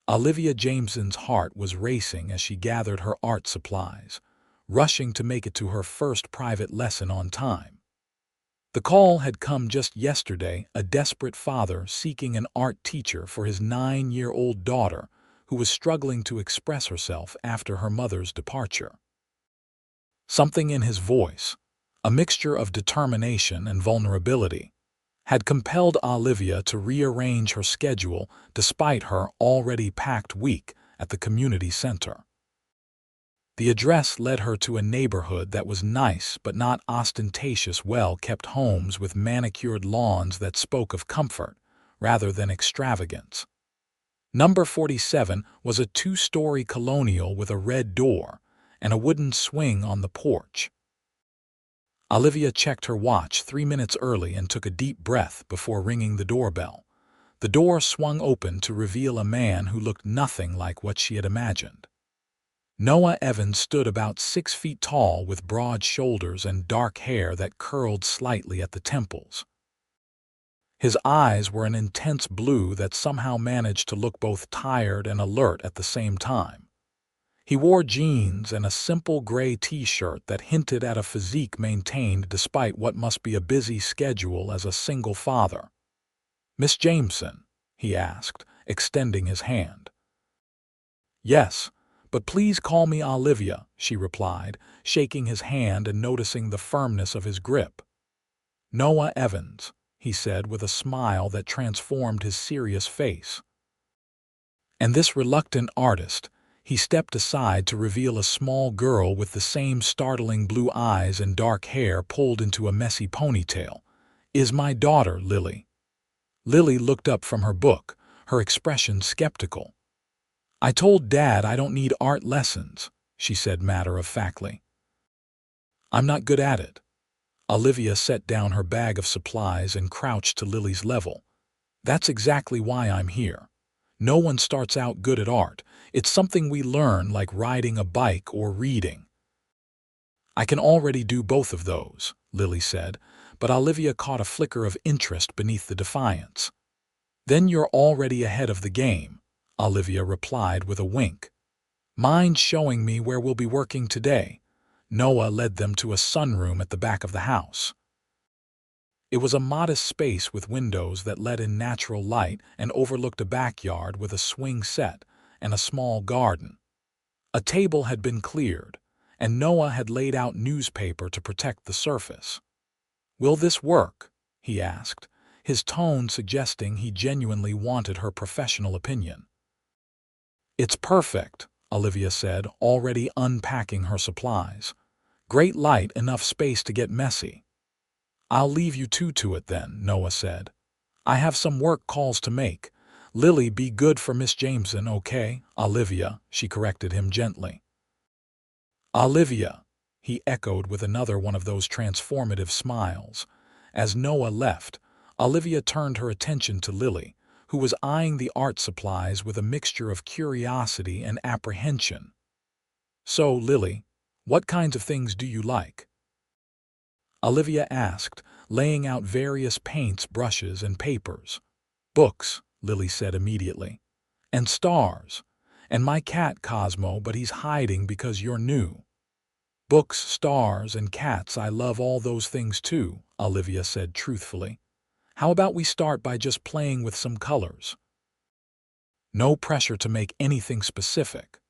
Olivia Jameson's heart was racing as she gathered her art supplies, rushing to make it to her first private lesson on time. The call had come just yesterday, a desperate father seeking an art teacher for his 9-year-old daughter who was struggling to express herself after her mother's departure. Something in his voice, a mixture of determination and vulnerability, had compelled Olivia to rearrange her schedule despite her already packed week at the community center. The address led her to a neighborhood that was nice but not ostentatious, well-kept homes with manicured lawns that spoke of comfort rather than extravagance. Number 47 was a 2-story colonial with a red door and a wooden swing on the porch. Olivia checked her watch 3 minutes early and took a deep breath before ringing the doorbell. The door swung open to reveal a man who looked nothing like what she had imagined. Noah Evans stood about 6 feet tall with broad shoulders and dark hair that curled slightly at the temples. His eyes were an intense blue that somehow managed to look both tired and alert at the same time. He wore jeans and a simple gray t-shirt that hinted at a physique maintained despite what must be a busy schedule as a single father. "Miss Jameson?" he asked, extending his hand. "Yes, but please call me Olivia," she replied, shaking his hand and noticing the firmness of his grip. "Noah Evans," he said with a smile that transformed his serious face. And this reluctant artist, he stepped aside to reveal a small girl with the same startling blue eyes and dark hair pulled into a messy ponytail, "is my daughter, Lily." Lily looked up from her book, her expression skeptical. "I told Dad I don't need art lessons," she said matter-of-factly. "I'm not good at it." Olivia set down her bag of supplies and crouched to Lily's level. "That's exactly why I'm here. No one starts out good at art. It's something we learn, like riding a bike or reading." "I can already do both of those," Lily said, but Olivia caught a flicker of interest beneath the defiance. "Then you're already ahead of the game," Olivia replied with a wink. "Mind showing me where we'll be working today?" Noah led them to a sunroom at the back of the house. It was a modest space with windows that let in natural light and overlooked a backyard with a swing set and a small garden. A table had been cleared, and Noah had laid out newspaper to protect the surface. "Will this work?" he asked, his tone suggesting he genuinely wanted her professional opinion. "It's perfect," Olivia said, already unpacking her supplies. "Great light, enough space to get messy." "I'll leave you two to it then," Noah said. "I have some work calls to make. Lily, be good for Miss Jameson, okay?" "Olivia," she corrected him gently. "Olivia," he echoed with another one of those transformative smiles. As Noah left, Olivia turned her attention to Lily, who was eyeing the art supplies with a mixture of curiosity and apprehension. "So, Lily, what kinds of things do you like?" Olivia asked, laying out various paints, brushes, and papers. "Books," Lily said immediately. "And stars. And my cat Cosmo, but he's hiding because you're new." "Books, stars, and cats, I love all those things too," Olivia said truthfully. "How about we start by just playing with some colors?" No pressure to make anything specific.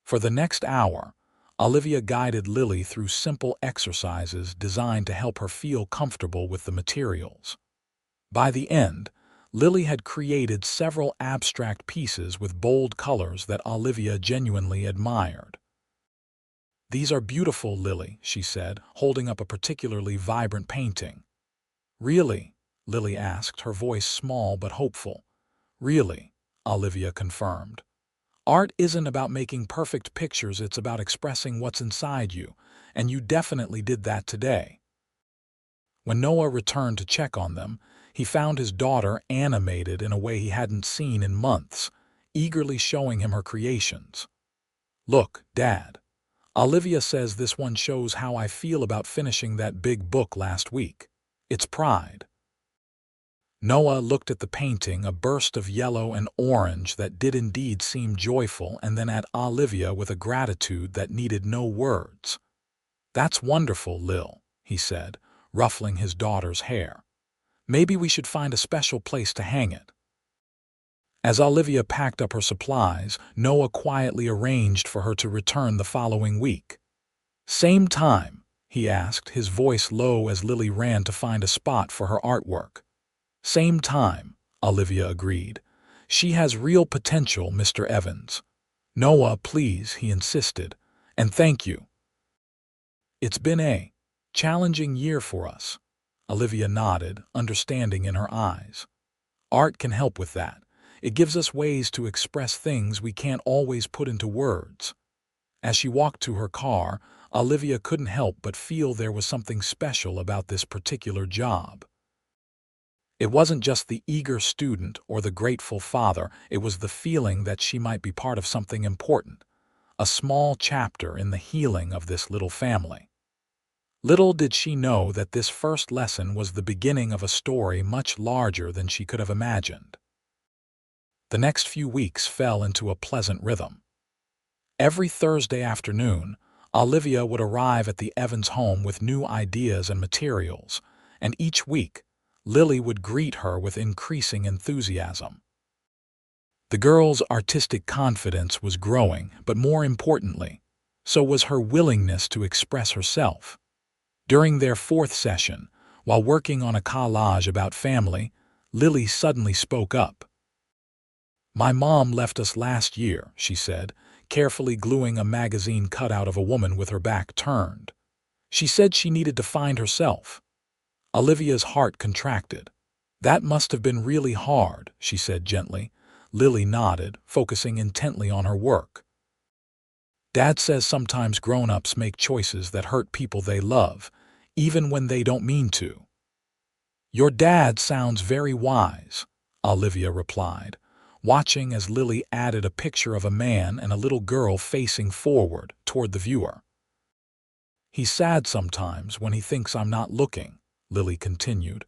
For the next hour, Olivia guided Lily through simple exercises designed to help her feel comfortable with the materials. By the end, Lily had created several abstract pieces with bold colors that Olivia genuinely admired. "These are beautiful, Lily," she said, holding up a particularly vibrant painting. "Really?" Lily asked, her voice small but hopeful. "Really," Olivia confirmed. "Art isn't about making perfect pictures, it's about expressing what's inside you, and you definitely did that today." When Noah returned to check on them, he found his daughter animated in a way he hadn't seen in months, eagerly showing him her creations. "Look, Dad. Olivia says this one shows how I feel about finishing that big book last week. It's pride." Noah looked at the painting, a burst of yellow and orange that did indeed seem joyful, and then at Olivia with a gratitude that needed no words. "That's wonderful, Lil," he said, ruffling his daughter's hair. "Maybe we should find a special place to hang it." As Olivia packed up her supplies, Noah quietly arranged for her to return the following week. "Same time?" he asked, his voice low as Lily ran to find a spot for her artwork. "Same time," Olivia agreed. "She has real potential, Mr. Evans." "Noah, please," he insisted. "And thank you." "It's been a challenging year for us." Olivia nodded, understanding in her eyes. "Art can help with that. It gives us ways to express things we can't always put into words." As she walked to her car, Olivia couldn't help but feel there was something special about this particular job. It wasn't just the eager student or the grateful father, it was the feeling that she might be part of something important, a small chapter in the healing of this little family. Little did she know that this first lesson was the beginning of a story much larger than she could have imagined. The next few weeks fell into a pleasant rhythm. Every Thursday afternoon, Olivia would arrive at the Evans home with new ideas and materials, and each week, Lily would greet her with increasing enthusiasm. The girl's artistic confidence was growing, but more importantly, so was her willingness to express herself. During their fourth session, while working on a collage about family, Lily suddenly spoke up. "My mom left us last year," she said, carefully gluing a magazine cutout of a woman with her back turned. "She said she needed to find herself." Olivia's heart contracted. "That must have been really hard," she said gently. Lily nodded, focusing intently on her work. "Dad says sometimes grown-ups make choices that hurt people they love, even when they don't mean to." "Your dad sounds very wise," Olivia replied, watching as Lily added a picture of a man and a little girl facing forward toward the viewer. "He's sad sometimes when he thinks I'm not looking," Lily continued,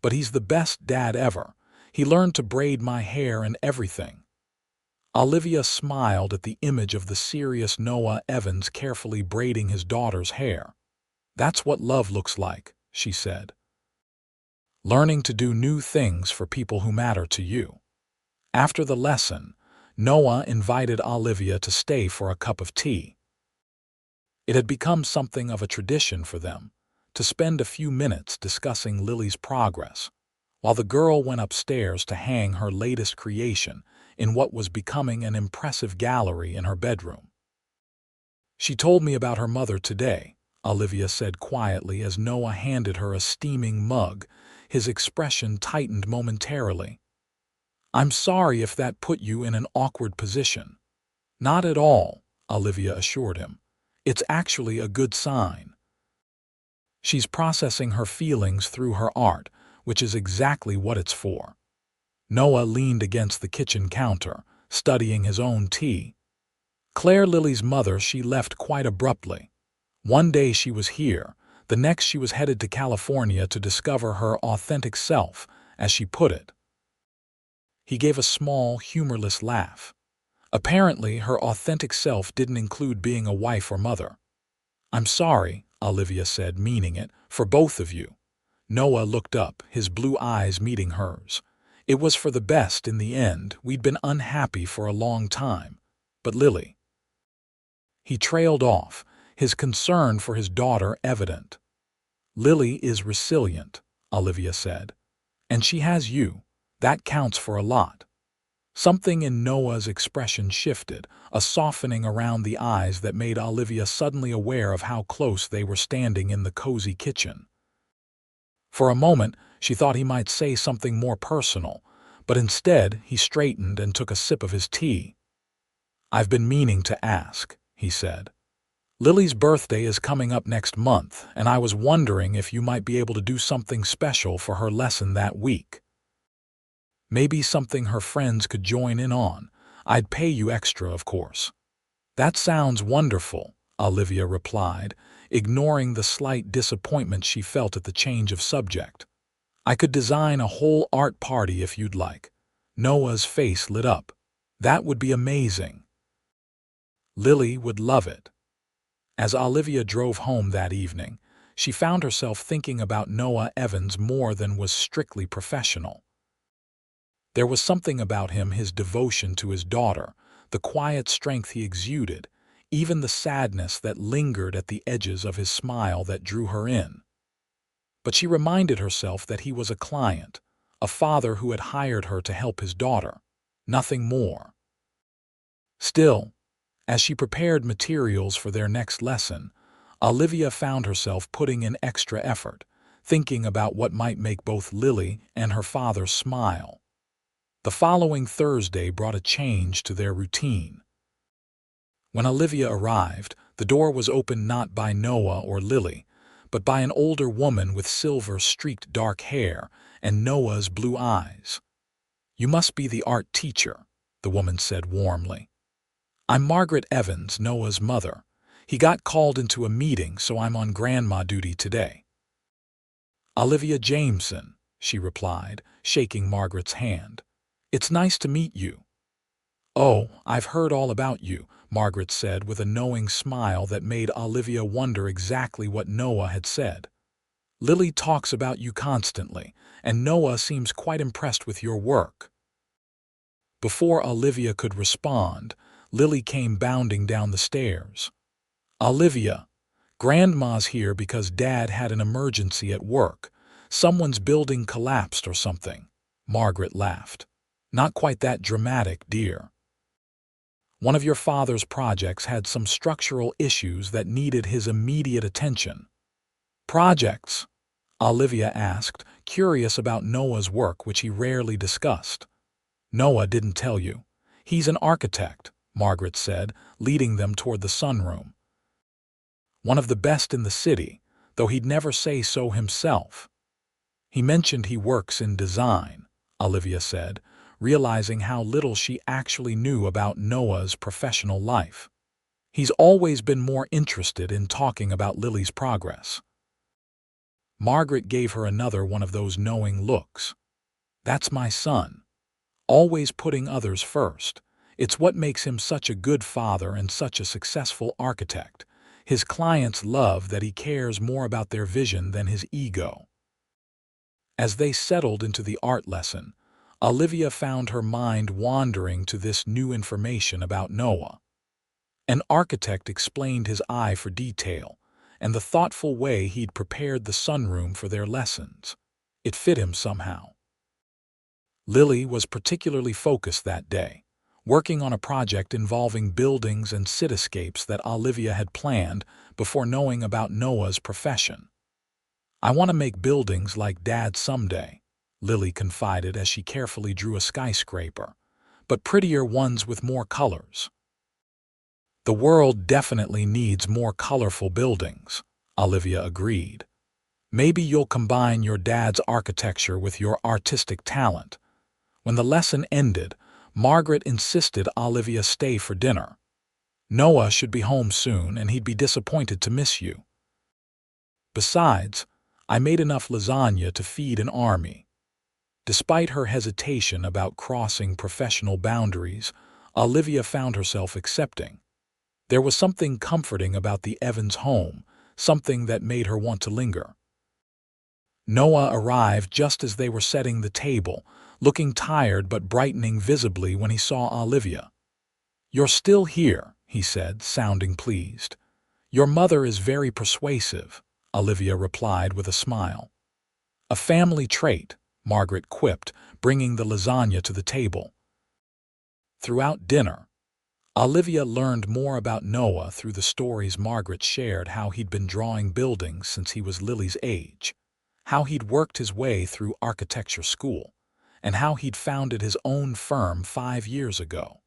"but he's the best dad ever. He learned to braid my hair and everything." Olivia smiled at the image of the serious Noah Evans carefully braiding his daughter's hair. "That's what love looks like," she said. "Learning to do new things for people who matter to you." After the lesson, Noah invited Olivia to stay for a cup of tea. It had become something of a tradition for them to spend a few minutes discussing Lily's progress, while the girl went upstairs to hang her latest creation in what was becoming an impressive gallery in her bedroom. "She told me about her mother today," Olivia said quietly as Noah handed her a steaming mug. His expression tightened momentarily. "I'm sorry if that put you in an awkward position." "Not at all," Olivia assured him. "It's actually a good sign. She's processing her feelings through her art, which is exactly what it's for." Noah leaned against the kitchen counter, studying his own tea. "Claire, Lily's mother, she left quite abruptly. One day she was here, the next she was headed to California to discover her authentic self, as she put it." He gave a small, humorless laugh. "Apparently, her authentic self didn't include being a wife or mother." "I'm sorry," Olivia said, meaning it, "for both of you." Noah looked up, his blue eyes meeting hers. "It was for the best in the end. We'd been unhappy for a long time. But Lily—" He trailed off, his concern for his daughter evident. "Lily is resilient," Olivia said. "And she has you. That counts for a lot." Something in Noah's expression shifted, a softening around the eyes that made Olivia suddenly aware of how close they were standing in the cozy kitchen. For a moment, she thought he might say something more personal, but instead he straightened and took a sip of his tea. "I've been meaning to ask," he said. "Lily's birthday is coming up next month, and I was wondering if you might be able to do something special for her lesson that week. Maybe something her friends could join in on. I'd pay you extra, of course." "That sounds wonderful," Olivia replied, ignoring the slight disappointment she felt at the change of subject. I could design a whole art party if you'd like. Noah's face lit up. That would be amazing. Lily would love it. As Olivia drove home that evening, she found herself thinking about Noah Evans more than was strictly professional. There was something about him, his devotion to his daughter, the quiet strength he exuded, even the sadness that lingered at the edges of his smile that drew her in. But she reminded herself that he was a client, a father who had hired her to help his daughter, nothing more. Still, as she prepared materials for their next lesson, Olivia found herself putting in extra effort, thinking about what might make both Lily and her father smile. The following Thursday brought a change to their routine. When Olivia arrived, the door was opened not by Noah or Lily, but by an older woman with silver-streaked dark hair and Noah's blue eyes. "You must be the art teacher," the woman said warmly. "I'm Margaret Evans, Noah's mother. He got called into a meeting, so I'm on grandma duty today." "Olivia Jameson," she replied, shaking Margaret's hand. "It's nice to meet you." "Oh, I've heard all about you," Margaret said with a knowing smile that made Olivia wonder exactly what Noah had said. "Lily talks about you constantly, and Noah seems quite impressed with your work." Before Olivia could respond, Lily came bounding down the stairs. "Olivia, Grandma's here because Dad had an emergency at work. Someone's building collapsed or something." Margaret laughed. "Not quite that dramatic, dear. One of your father's projects had some structural issues that needed his immediate attention." "Projects?" Olivia asked, curious about Noah's work, which he rarely discussed. "Noah didn't tell you. He's an architect," Margaret said, leading them toward the sunroom. "One of the best in the city, though he'd never say so himself." "He mentioned he works in design," Olivia said, realizing how little she actually knew about Noah's professional life. "He's always been more interested in talking about Lily's progress." Margaret gave her another one of those knowing looks. "That's my son. Always putting others first. It's what makes him such a good father and such a successful architect. His clients love that he cares more about their vision than his ego." As they settled into the art lesson, Olivia found her mind wandering to this new information about Noah. An architect explained his eye for detail and the thoughtful way he'd prepared the sunroom for their lessons. It fit him somehow. Lily was particularly focused that day, working on a project involving buildings and cityscapes that Olivia had planned before knowing about Noah's profession. "I want to make buildings like Dad someday," Lily confided as she carefully drew a skyscraper, "but prettier ones with more colors." "The world definitely needs more colorful buildings," Olivia agreed. "Maybe you'll combine your dad's architecture with your artistic talent." When the lesson ended, Margaret insisted Olivia stay for dinner. "Noah should be home soon, and he'd be disappointed to miss you. Besides, I made enough lasagna to feed an army." Despite her hesitation about crossing professional boundaries, Olivia found herself accepting. There was something comforting about the Evans home, something that made her want to linger. Noah arrived just as they were setting the table, looking tired but brightening visibly when he saw Olivia. "You're still here," he said, sounding pleased. "Your mother is very persuasive," Olivia replied with a smile. "A family trait," Margaret quipped, bringing the lasagna to the table. Throughout dinner, Olivia learned more about Noah through the stories Margaret shared, how he'd been drawing buildings since he was Lily's age, how he'd worked his way through architecture school, and how he'd founded his own firm 5 years ago.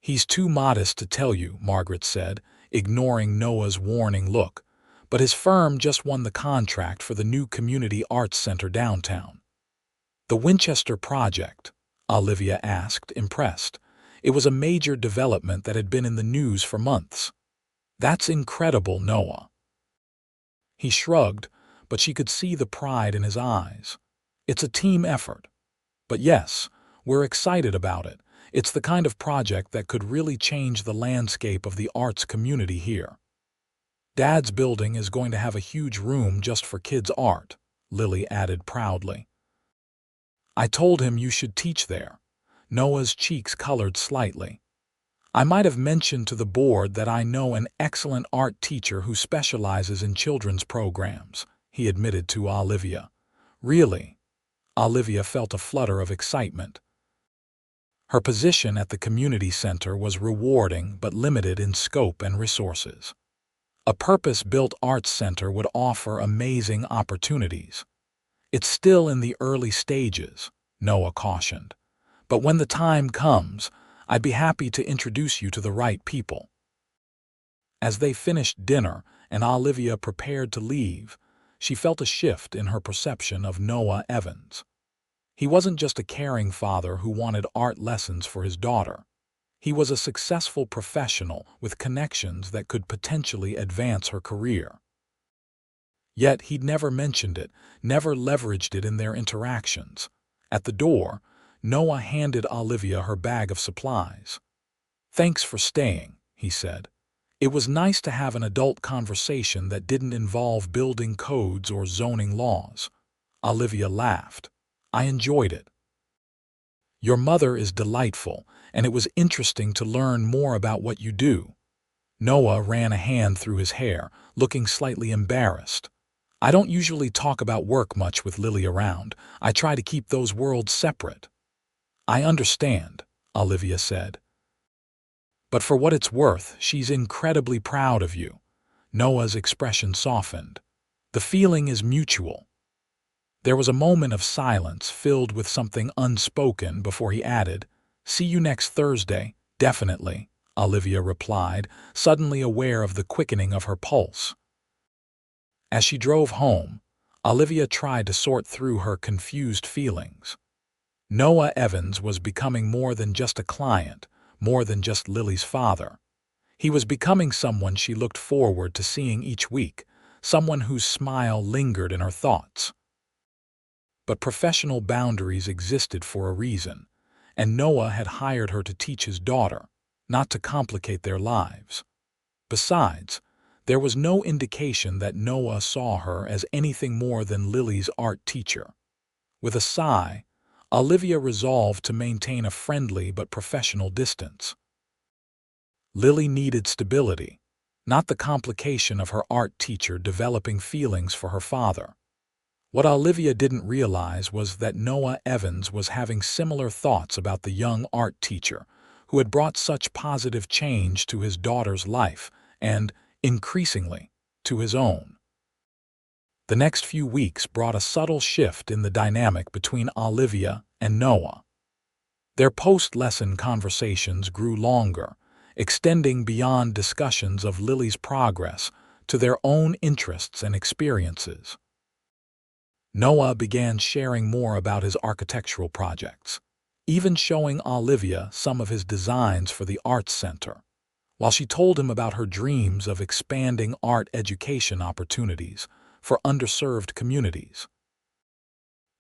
"He's too modest to tell you," Margaret said, ignoring Noah's warning look, "but his firm just won the contract for the new community arts center downtown." "The Winchester project?" Olivia asked, impressed. "It was a major development that had been in the news for months." "That's incredible, Noah." He shrugged, but she could see the pride in his eyes. It's a team effort. But yes, we're excited about it. It's the kind of project that could really change the landscape of the arts community here. Dad's building is going to have a huge room just for kids' art, Lily added proudly. I told him you should teach there. Noah's cheeks colored slightly. I might have mentioned to the board that I know an excellent art teacher who specializes in children's programs, he admitted to Olivia. Really? Olivia felt a flutter of excitement. Her position at the community center was rewarding but limited in scope and resources. A purpose-built arts center would offer amazing opportunities. It's still in the early stages, Noah cautioned. But when the time comes, I'd be happy to introduce you to the right people. As they finished dinner and Olivia prepared to leave, she felt a shift in her perception of Noah Evans. He wasn't just a caring father who wanted art lessons for his daughter. He was a successful professional with connections that could potentially advance her career. Yet he'd never mentioned it, never leveraged it in their interactions. At the door, Noah handed Olivia her bag of supplies. "Thanks for staying," he said. "It was nice to have an adult conversation that didn't involve building codes or zoning laws." Olivia laughed. "I enjoyed it. Your mother is delightful, and it was interesting to learn more about what you do." Noah ran a hand through his hair, looking slightly embarrassed. "I don't usually talk about work much with Lily around. I try to keep those worlds separate." "I understand," Olivia said. "But for what it's worth, she's incredibly proud of you." Noah's expression softened. "The feeling is mutual." There was a moment of silence filled with something unspoken before he added, "See you next Thursday, definitely," Olivia replied, suddenly aware of the quickening of her pulse. As she drove home, Olivia tried to sort through her confused feelings. Noah Evans was becoming more than just a client, more than just Lily's father. He was becoming someone she looked forward to seeing each week, someone whose smile lingered in her thoughts. But professional boundaries existed for a reason, and Noah had hired her to teach his daughter, not to complicate their lives. Besides, there was no indication that Noah saw her as anything more than Lily's art teacher. With a sigh, Olivia resolved to maintain a friendly but professional distance. Lily needed stability, not the complication of her art teacher developing feelings for her father. What Olivia didn't realize was that Noah Evans was having similar thoughts about the young art teacher who had brought such positive change to his daughter's life and, increasingly, to his own. The next few weeks brought a subtle shift in the dynamic between Olivia and Noah. Their post-lesson conversations grew longer, extending beyond discussions of Lily's progress to their own interests and experiences. Noah began sharing more about his architectural projects, even showing Olivia some of his designs for the Arts Center, while she told him about her dreams of expanding art education opportunities for underserved communities.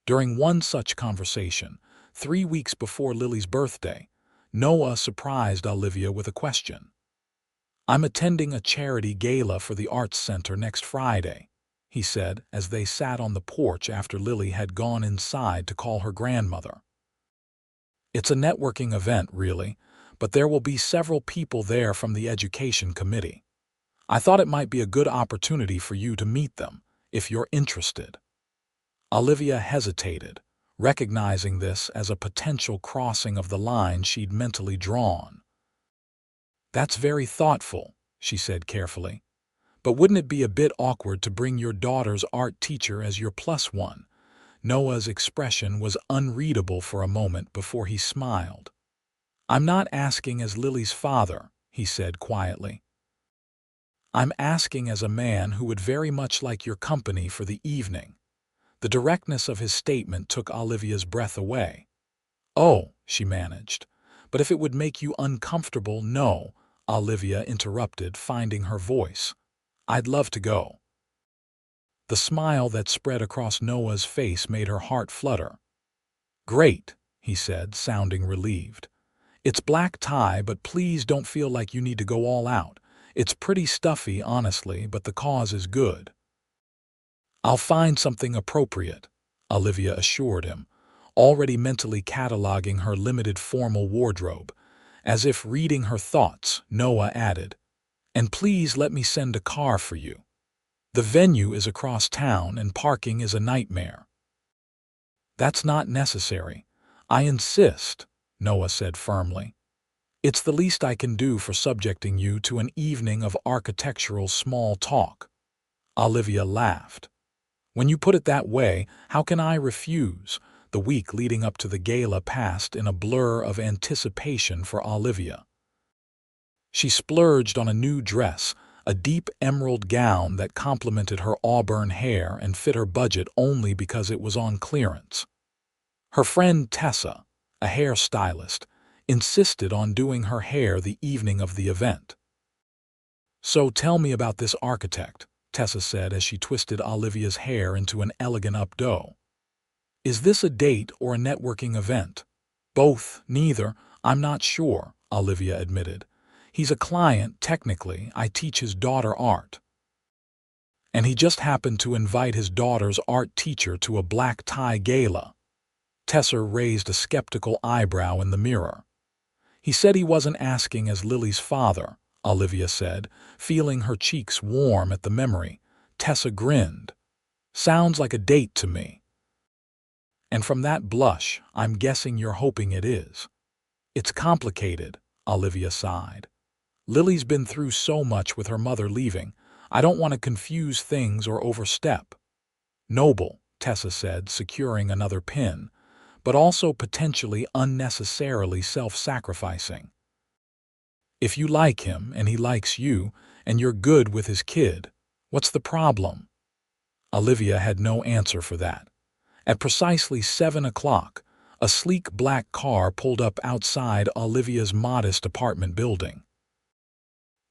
During one such conversation, 3 weeks before Lily's birthday, Noah surprised Olivia with a question. "I'm attending a charity gala for the Arts Center next Friday," he said as they sat on the porch after Lily had gone inside to call her grandmother. "It's a networking event, really, but there will be several people there from the education committee. I thought it might be a good opportunity for you to meet them, if you're interested." Olivia hesitated, recognizing this as a potential crossing of the line she'd mentally drawn. "That's very thoughtful," she said carefully. "But wouldn't it be a bit awkward to bring your daughter's art teacher as your plus one?" Noah's expression was unreadable for a moment before he smiled. "I'm not asking as Lily's father," he said quietly. "I'm asking as a man who would very much like your company for the evening." The directness of his statement took Olivia's breath away. "Oh," she managed. "But if it would make you uncomfortable, no," Olivia interrupted, finding her voice. "I'd love to go." The smile that spread across Noah's face made her heart flutter. "Great," he said, sounding relieved. "It's black tie, but please don't feel like you need to go all out. It's pretty stuffy, honestly, but the cause is good." "I'll find something appropriate," Olivia assured him, already mentally cataloging her limited formal wardrobe. As if reading her thoughts, Noah added, "And please let me send a car for you. The venue is across town and parking is a nightmare." "That's not necessary. I insist," Noah said firmly. "It's the least I can do for subjecting you to an evening of architectural small talk." Olivia laughed. "When you put it that way, how can I refuse?" The week leading up to the gala passed in a blur of anticipation for Olivia. She splurged on a new dress, a deep emerald gown that complemented her auburn hair and fit her budget only because it was on clearance. Her friend Tessa, a hairstylist, insisted on doing her hair the evening of the event. "So tell me about this architect," Tessa said as she twisted Olivia's hair into an elegant updo. "Is this a date or a networking event?" "Both, neither. I'm not sure," Olivia admitted. "He's a client, technically. I teach his daughter art. And he just happened to invite his daughter's art teacher to a black tie gala." Tessa raised a skeptical eyebrow in the mirror. "He said he wasn't asking as Lily's father," Olivia said, feeling her cheeks warm at the memory. Tessa grinned. "Sounds like a date to me." "And from that blush, I'm guessing you're hoping it is." "It's complicated," Olivia sighed. "Lily's been through so much with her mother leaving. I don't want to confuse things or overstep." "Noble," Tessa said, securing another pin, "but also potentially unnecessarily self-sacrificing. If you like him and he likes you and you're good with his kid, what's the problem?" Olivia had no answer for that. At precisely 7 o'clock, a sleek black car pulled up outside Olivia's modest apartment building.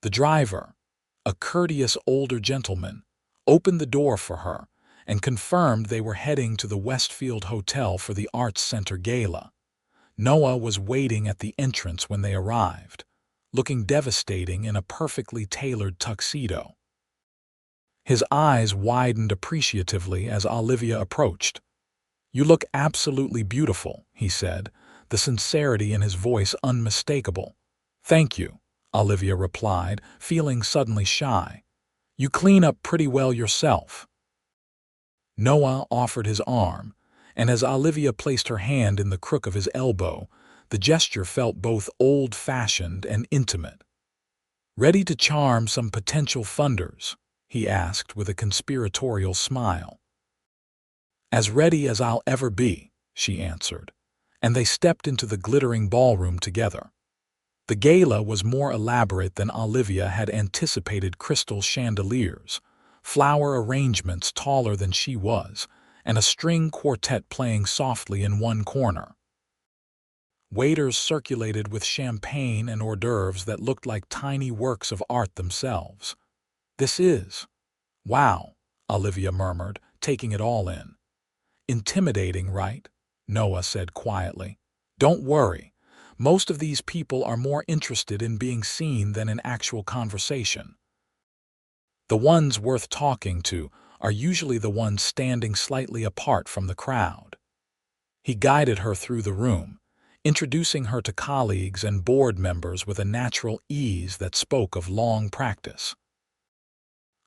The driver, a courteous older gentleman, opened the door for her and confirmed they were heading to the Westfield Hotel for the Arts Center Gala. Noah was waiting at the entrance when they arrived, looking devastating in a perfectly tailored tuxedo. His eyes widened appreciatively as Olivia approached. "You look absolutely beautiful," he said, the sincerity in his voice unmistakable. "Thank you," Olivia replied, feeling suddenly shy. "You clean up pretty well yourself." Noah offered his arm, and as Olivia placed her hand in the crook of his elbow, the gesture felt both old-fashioned and intimate. "Ready to charm some potential funders?" he asked with a conspiratorial smile. "As ready as I'll ever be," she answered, and they stepped into the glittering ballroom together. The gala was more elaborate than Olivia had anticipated: crystal chandeliers, flower arrangements taller than she was, and a string quartet playing softly in one corner. Waiters circulated with champagne and hors d'oeuvres that looked like tiny works of art themselves. "This is... wow," Olivia murmured, taking it all in. "Intimidating, right?" Noah said quietly. "Don't worry. Most of these people are more interested in being seen than in actual conversation. The ones worth talking to are usually the ones standing slightly apart from the crowd." He guided her through the room, introducing her to colleagues and board members with a natural ease that spoke of long practice.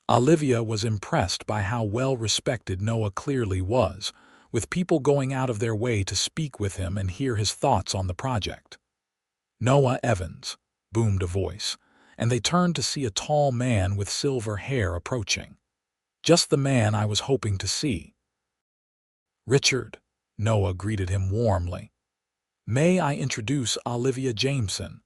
Olivia was impressed by how well respected Noah clearly was, with people going out of their way to speak with him and hear his thoughts on the project. "Noah Evans," boomed a voice, and they turned to see a tall man with silver hair approaching. "Just the man I was hoping to see." "Richard," Noah greeted him warmly. "May I introduce Olivia Jameson?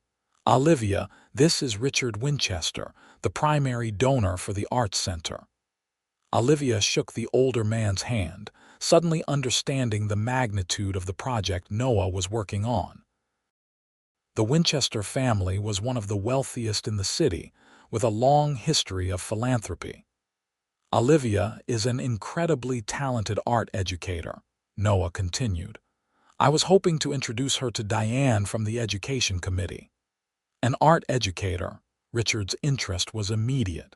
Olivia, this is Richard Winchester, the primary donor for the Arts Center." Olivia shook the older man's hand, suddenly understanding the magnitude of the project Noah was working on. The Winchester family was one of the wealthiest in the city, with a long history of philanthropy. Olivia is an incredibly talented art educator, Noah continued. I was hoping to introduce her to Diane from the education committee. An art educator, Richard's interest was immediate.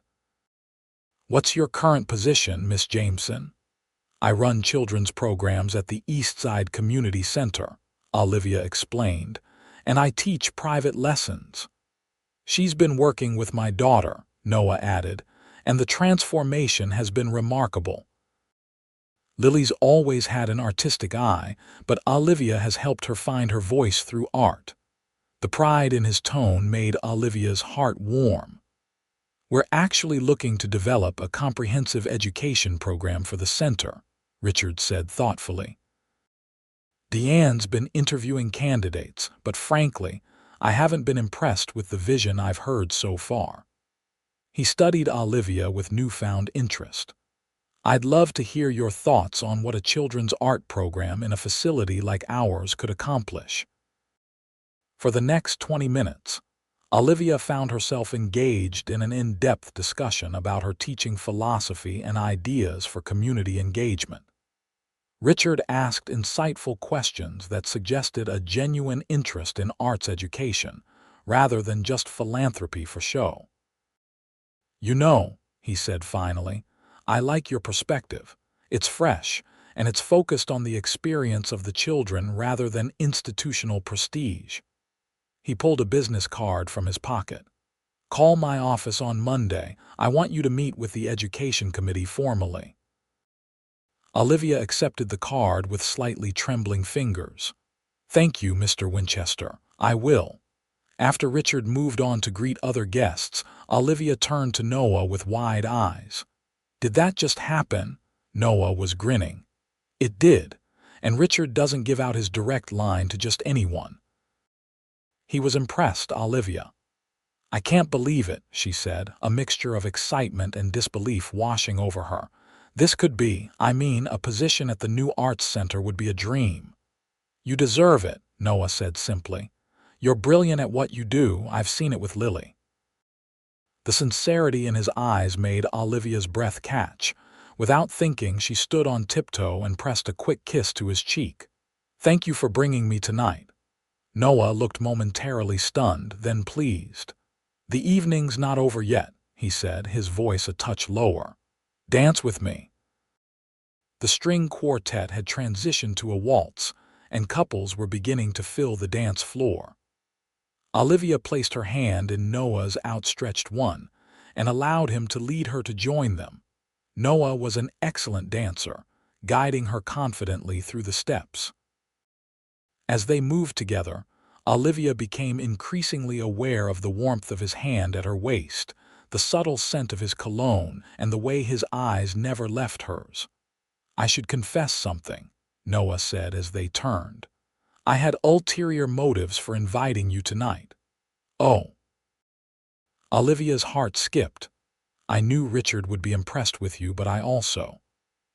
What's your current position, Miss Jameson? I run children's programs at the Eastside Community Center, Olivia explained, and I teach private lessons. She's been working with my daughter, Noah added, and the transformation has been remarkable. Lily's always had an artistic eye, but Olivia has helped her find her voice through art. The pride in his tone made Olivia's heart warm. We're actually looking to develop a comprehensive education program for the center, Richard said thoughtfully. Deanne's been interviewing candidates, but frankly, I haven't been impressed with the vision I've heard so far. He studied Olivia with newfound interest. I'd love to hear your thoughts on what a children's art program in a facility like ours could accomplish. For the next 20 minutes, Olivia found herself engaged in an in-depth discussion about her teaching philosophy and ideas for community engagement. Richard asked insightful questions that suggested a genuine interest in arts education, rather than just philanthropy for show. You know, he said finally, I like your perspective. It's fresh, and it's focused on the experience of the children rather than institutional prestige. He pulled a business card from his pocket. Call my office on Monday. I want you to meet with the education committee formally. Olivia accepted the card with slightly trembling fingers. Thank you, Mr. Winchester. I will. After Richard moved on to greet other guests, Olivia turned to Noah with wide eyes. Did that just happen? Noah was grinning. It did, and Richard doesn't give out his direct line to just anyone. He was impressed, Olivia. I can't believe it, she said, a mixture of excitement and disbelief washing over her. This could be, a position at the new arts center would be a dream. You deserve it, Noah said simply. You're brilliant at what you do. I've seen it with Lily. The sincerity in his eyes made Olivia's breath catch. Without thinking, she stood on tiptoe and pressed a quick kiss to his cheek. Thank you for bringing me tonight. Noah looked momentarily stunned, then pleased. The evening's not over yet, he said, his voice a touch lower. Dance with me. The string quartet had transitioned to a waltz, and couples were beginning to fill the dance floor. Olivia placed her hand in Noah's outstretched one and allowed him to lead her to join them. Noah was an excellent dancer, guiding her confidently through the steps. As they moved together, Olivia became increasingly aware of the warmth of his hand at her waist, the subtle scent of his cologne, and the way his eyes never left hers. I should confess something, Noah said as they turned. I had ulterior motives for inviting you tonight. Oh. Olivia's heart skipped. I knew Richard would be impressed with you, but I also.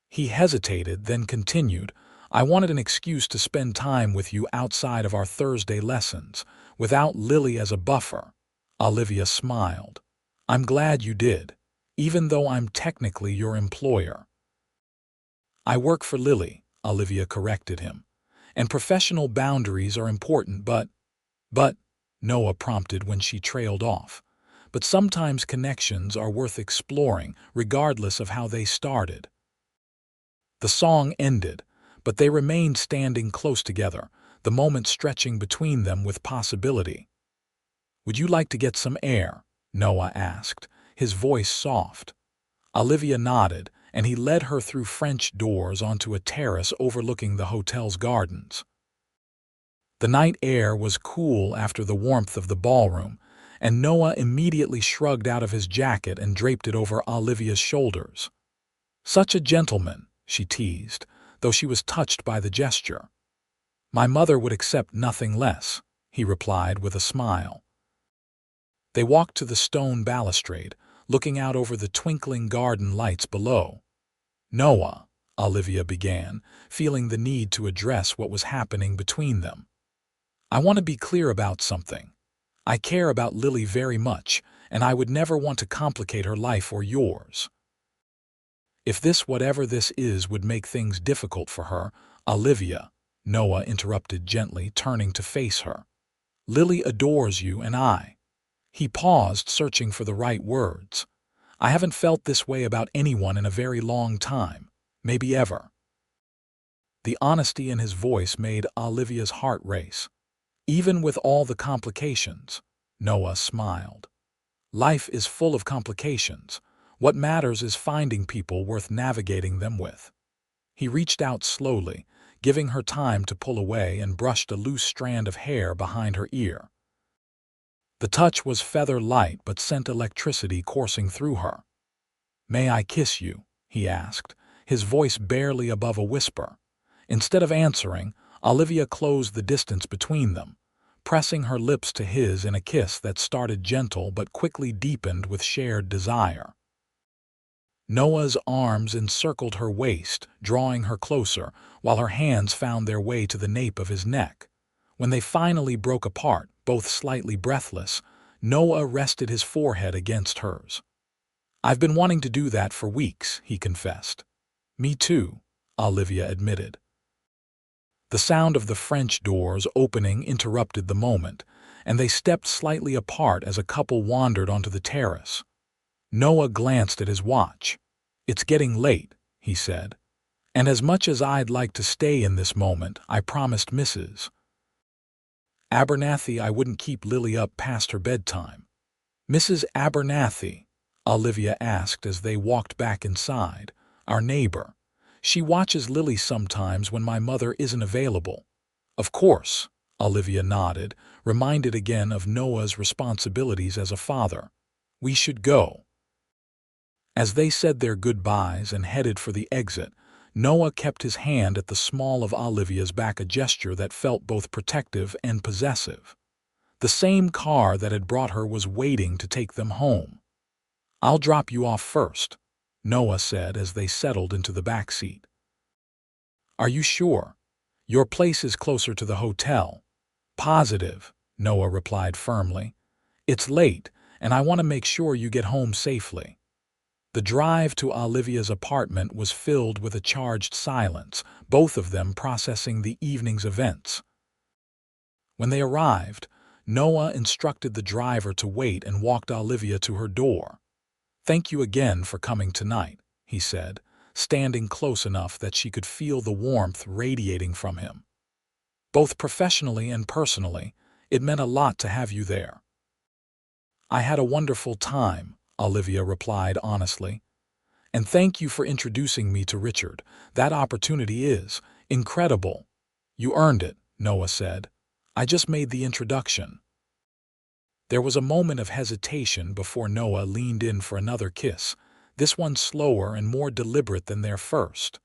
He hesitated, then continued, I wanted an excuse to spend time with you outside of our Thursday lessons, without Lily as a buffer. Olivia smiled. I'm glad you did, even though I'm technically your employer. I work for Lily, Olivia corrected him. And professional boundaries are important, but, Noah prompted when she trailed off. But sometimes connections are worth exploring, regardless of how they started. The song ended, but they remained standing close together, the moment stretching between them with possibility. Would you like to get some air? Noah asked, his voice soft. Olivia nodded, and he led her through French doors onto a terrace overlooking the hotel's gardens. The night air was cool after the warmth of the ballroom, and Noah immediately shrugged out of his jacket and draped it over Olivia's shoulders. Such a gentleman, she teased, though she was touched by the gesture. My mother would accept nothing less, he replied with a smile. They walked to the stone balustrade, looking out over the twinkling garden lights below. Noah, Olivia began, feeling the need to address what was happening between them. I want to be clear about something. I care about Lily very much, and I would never want to complicate her life or yours. If this whatever this is would make things difficult for her, Olivia, Noah interrupted gently, turning to face her. Lily adores you and I. He paused, searching for the right words. I haven't felt this way about anyone in a very long time, maybe ever. The honesty in his voice made Olivia's heart race. Even with all the complications, Noah smiled. Life is full of complications. What matters is finding people worth navigating them with. He reached out slowly, giving her time to pull away, and brushed a loose strand of hair behind her ear. The touch was feather-light but sent electricity coursing through her. "May I kiss you?" he asked, his voice barely above a whisper. Instead of answering, Olivia closed the distance between them, pressing her lips to his in a kiss that started gentle but quickly deepened with shared desire. Noah's arms encircled her waist, drawing her closer, while her hands found their way to the nape of his neck. When they finally broke apart, both slightly breathless, Noah rested his forehead against hers. "I've been wanting to do that for weeks," he confessed. "Me too," Olivia admitted. The sound of the French doors opening interrupted the moment, and they stepped slightly apart as a couple wandered onto the terrace. Noah glanced at his watch. "It's getting late," he said. "And as much as I'd like to stay in this moment, I promised Mrs. Abernathy I wouldn't keep Lily up past her bedtime." "Mrs. Abernathy?" Olivia asked as they walked back inside. "Our neighbor. She watches Lily sometimes when my mother isn't available." "Of course," Olivia nodded, reminded again of Noah's responsibilities as a father. "We should go." As they said their goodbyes and headed for the exit, Noah kept his hand at the small of Olivia's back, a gesture that felt both protective and possessive. The same car that had brought her was waiting to take them home. "I'll drop you off first," Noah said as they settled into the back seat. "Are you sure? Your place is closer to the hotel." "Positive," Noah replied firmly. "It's late, and I want to make sure you get home safely." The drive to Olivia's apartment was filled with a charged silence, both of them processing the evening's events. When they arrived, Noah instructed the driver to wait and walked Olivia to her door. "Thank you again for coming tonight," he said, standing close enough that she could feel the warmth radiating from him. "Both professionally and personally, it meant a lot to have you there." "I had a wonderful time," Olivia replied honestly. "And thank you for introducing me to Richard. That opportunity is incredible." "You earned it," Noah said. "I just made the introduction." There was a moment of hesitation before Noah leaned in for another kiss, this one slower and more deliberate than their first.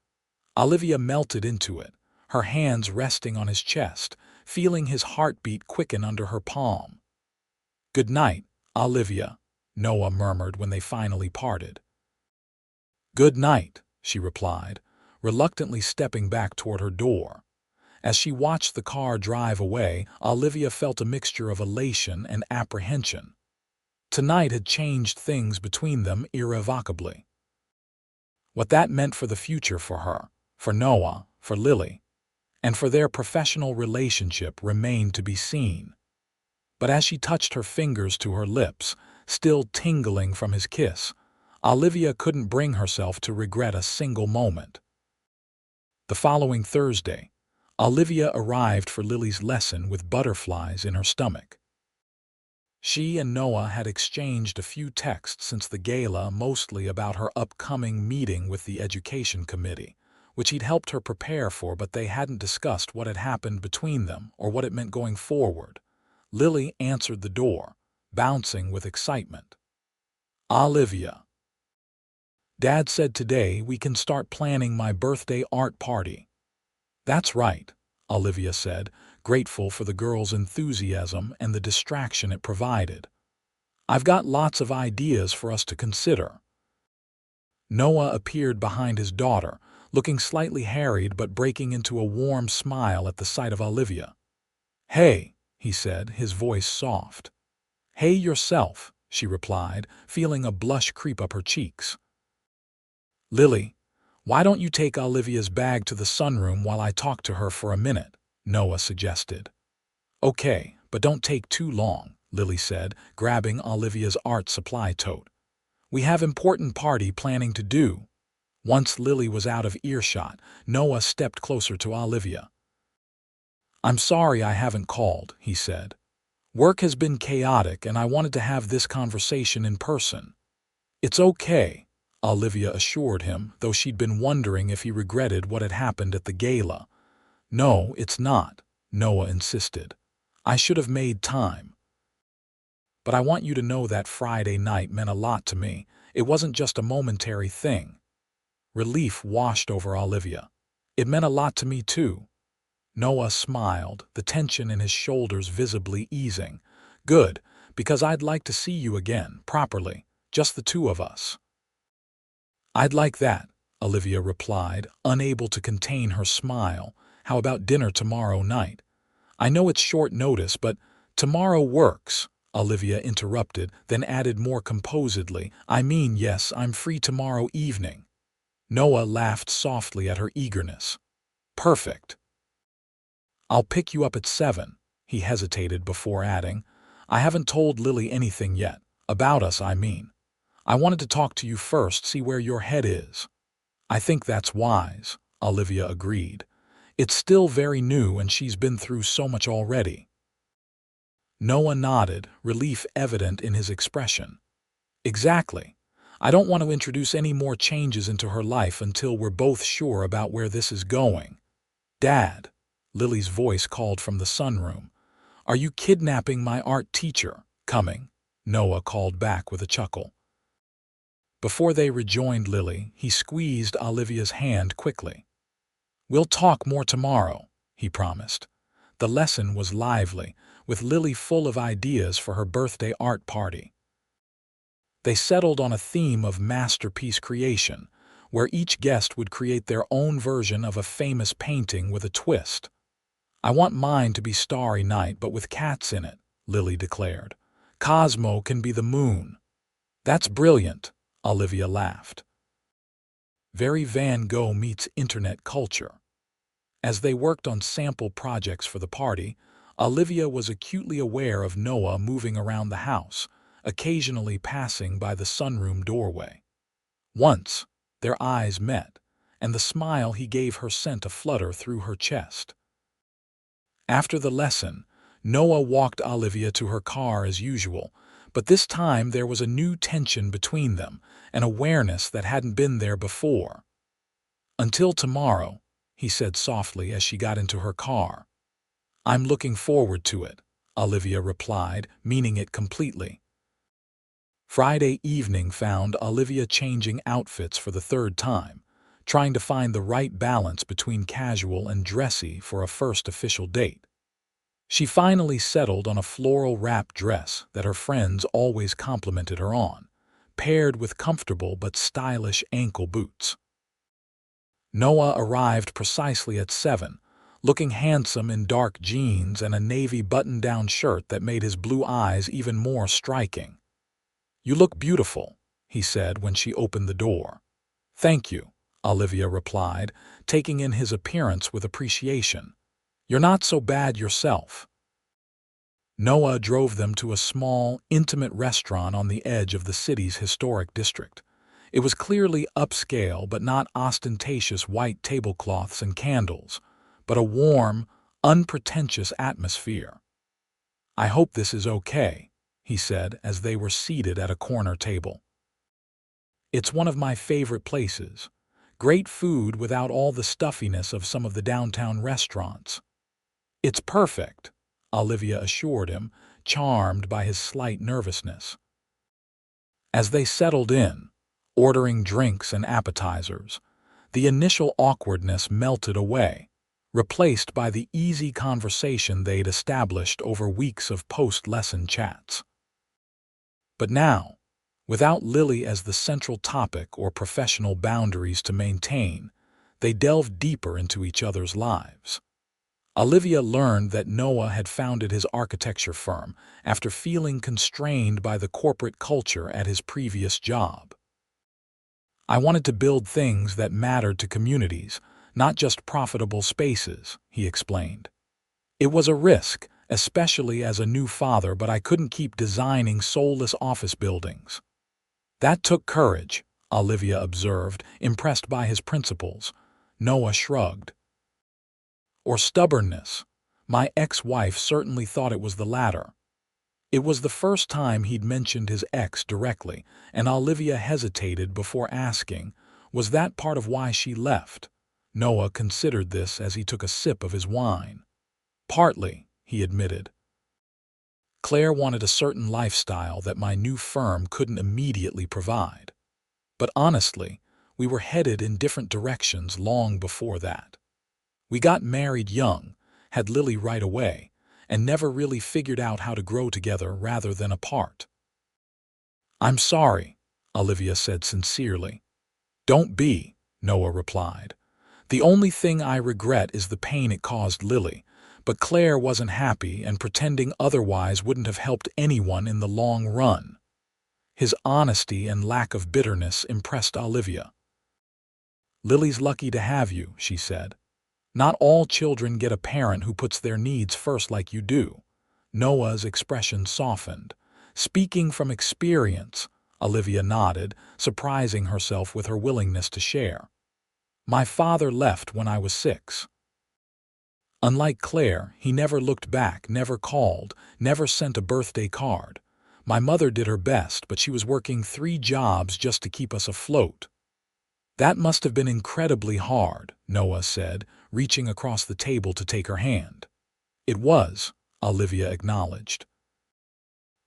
Olivia melted into it, her hands resting on his chest, feeling his heartbeat quicken under her palm. "Good night, Olivia," Noah murmured when they finally parted. "Good night," she replied, reluctantly stepping back toward her door. As she watched the car drive away, Olivia felt a mixture of elation and apprehension. Tonight had changed things between them irrevocably. What that meant for the future for her, for Noah, for Lily, and for their professional relationship remained to be seen. But as she touched her fingers to her lips, still tingling from his kiss, Olivia couldn't bring herself to regret a single moment. The following Thursday, Olivia arrived for Lily's lesson with butterflies in her stomach. She and Noah had exchanged a few texts since the gala, mostly about her upcoming meeting with the education committee, which he'd helped her prepare for, but they hadn't discussed what had happened between them or what it meant going forward. Lily answered the door, bouncing with excitement. "Olivia. Dad said today we can start planning my birthday art party." "That's right," Olivia said, grateful for the girl's enthusiasm and the distraction it provided. "I've got lots of ideas for us to consider." Noah appeared behind his daughter, looking slightly harried but breaking into a warm smile at the sight of Olivia. "Hey," he said, his voice soft. "Hey yourself," she replied, feeling a blush creep up her cheeks. "Lily, why don't you take Olivia's bag to the sunroom while I talk to her for a minute?" Noah suggested. "Okay, but don't take too long," Lily said, grabbing Olivia's art supply tote. "We have important party planning to do." Once Lily was out of earshot, Noah stepped closer to Olivia. "I'm sorry I haven't called," he said. "Work has been chaotic and I wanted to have this conversation in person." "It's okay," Olivia assured him, though she'd been wondering if he regretted what had happened at the gala. "No, it's not," Noah insisted. "I should have made time. But I want you to know that Friday night meant a lot to me. It wasn't just a momentary thing." Relief washed over Olivia. "It meant a lot to me too." Noah smiled, the tension in his shoulders visibly easing. "Good, because I'd like to see you again, properly, just the two of us." "I'd like that," Olivia replied, unable to contain her smile. "How about dinner tomorrow night?" "I know it's short notice, but tomorrow works," Olivia interrupted, then added more composedly, "I mean, yes, I'm free tomorrow evening." Noah laughed softly at her eagerness. "Perfect. I'll pick you up at 7. He hesitated before adding, "I haven't told Lily anything yet. About us, I mean. I wanted to talk to you first, see where your head is." "I think that's wise," Olivia agreed. "It's still very new and she's been through so much already." Noah nodded, relief evident in his expression. "Exactly. I don't want to introduce any more changes into her life until we're both sure about where this is going." "Dad," Lily's voice called from the sunroom. "Are you kidnapping my art teacher?" "Coming," Noah called back with a chuckle. Before they rejoined Lily, he squeezed Olivia's hand quickly. "We'll talk more tomorrow," he promised. The lesson was lively, with Lily full of ideas for her birthday art party. They settled on a theme of masterpiece creation, where each guest would create their own version of a famous painting with a twist. "I want mine to be Starry Night, but with cats in it," Lily declared. "Cosmo can be the moon." "That's brilliant," Olivia laughed. Very Van Gogh meets internet culture. As they worked on sample projects for the party, Olivia was acutely aware of Noah moving around the house, occasionally passing by the sunroom doorway. Once, their eyes met, and the smile he gave her sent a flutter through her chest. After the lesson, Noah walked Olivia to her car as usual, but this time there was a new tension between them, an awareness that hadn't been there before. "Until tomorrow," he said softly as she got into her car. "I'm looking forward to it," Olivia replied, meaning it completely. Friday evening found Olivia changing outfits for the third time, trying to find the right balance between casual and dressy for a first official date. She finally settled on a floral wrap dress that her friends always complimented her on, paired with comfortable but stylish ankle boots. Noah arrived precisely at 7, looking handsome in dark jeans and a navy button-down shirt that made his blue eyes even more striking. "You look beautiful," he said when she opened the door. "Thank you," Olivia replied, taking in his appearance with appreciation. "You're not so bad yourself." Noah drove them to a small, intimate restaurant on the edge of the city's historic district. It was clearly upscale but not ostentatious white tablecloths and candles, but a warm, unpretentious atmosphere. "I hope this is okay," he said as they were seated at a corner table. "It's one of my favorite places. Great food without all the stuffiness of some of the downtown restaurants." "It's perfect," Olivia assured him, charmed by his slight nervousness. As they settled in, ordering drinks and appetizers, the initial awkwardness melted away, replaced by the easy conversation they'd established over weeks of post-lesson chats. But now, without Lily as the central topic or professional boundaries to maintain, they delved deeper into each other's lives. Olivia learned that Noah had founded his architecture firm after feeling constrained by the corporate culture at his previous job. I wanted to build things that mattered to communities, not just profitable spaces, he explained. It was a risk, especially as a new father, but I couldn't keep designing soulless office buildings. That took courage, Olivia observed, impressed by his principles. Noah shrugged. Or stubbornness. My ex-wife certainly thought it was the latter. It was the first time he'd mentioned his ex directly, and Olivia hesitated before asking, was that part of why she left? Noah considered this as he took a sip of his wine. Partly, he admitted. Claire wanted a certain lifestyle that my new firm couldn't immediately provide. But honestly, we were headed in different directions long before that. We got married young, had Lily right away, and never really figured out how to grow together rather than apart. I'm sorry, Olivia said sincerely. Don't be, Noah replied. The only thing I regret is the pain it caused Lily, but Claire wasn't happy, and pretending otherwise wouldn't have helped anyone in the long run. His honesty and lack of bitterness impressed Olivia. Lily's lucky to have you, she said. Not all children get a parent who puts their needs first like you do. Noah's expression softened. Speaking from experience, Olivia nodded, surprising herself with her willingness to share. My father left when I was 6. Unlike Claire, he never looked back, never called, never sent a birthday card. My mother did her best, but she was working 3 jobs just to keep us afloat. That must have been incredibly hard, Noah said, reaching across the table to take her hand. It was, Olivia acknowledged.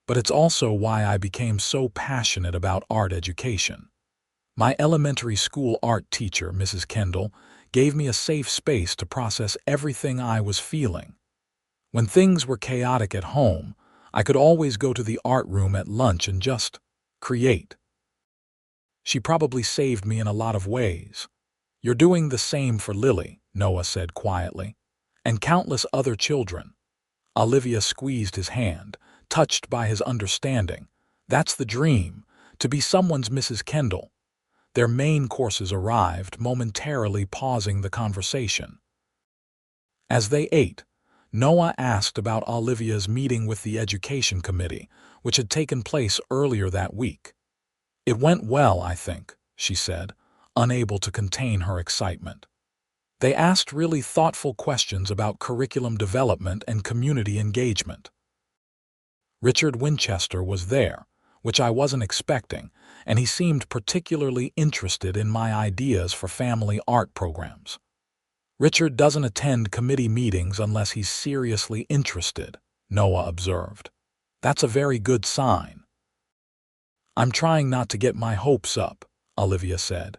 But it's also why I became so passionate about art education. My elementary school art teacher, Mrs. Kendall, gave me a safe space to process everything I was feeling. When things were chaotic at home, I could always go to the art room at lunch and just create. She probably saved me in a lot of ways. You're doing the same for Lily, Noah said quietly, and countless other children. Olivia squeezed his hand, touched by his understanding. That's the dream, to be someone's Mrs. Kendall. Their main courses arrived, momentarily pausing the conversation. As they ate, Noah asked about Olivia's meeting with the education committee, which had taken place earlier that week. It went well, I think, she said, unable to contain her excitement. They asked really thoughtful questions about curriculum development and community engagement. Richard Winchester was there, which I wasn't expecting, and he seemed particularly interested in my ideas for family art programs. Richard doesn't attend committee meetings unless he's seriously interested, Noah observed. That's a very good sign. I'm trying not to get my hopes up, Olivia said.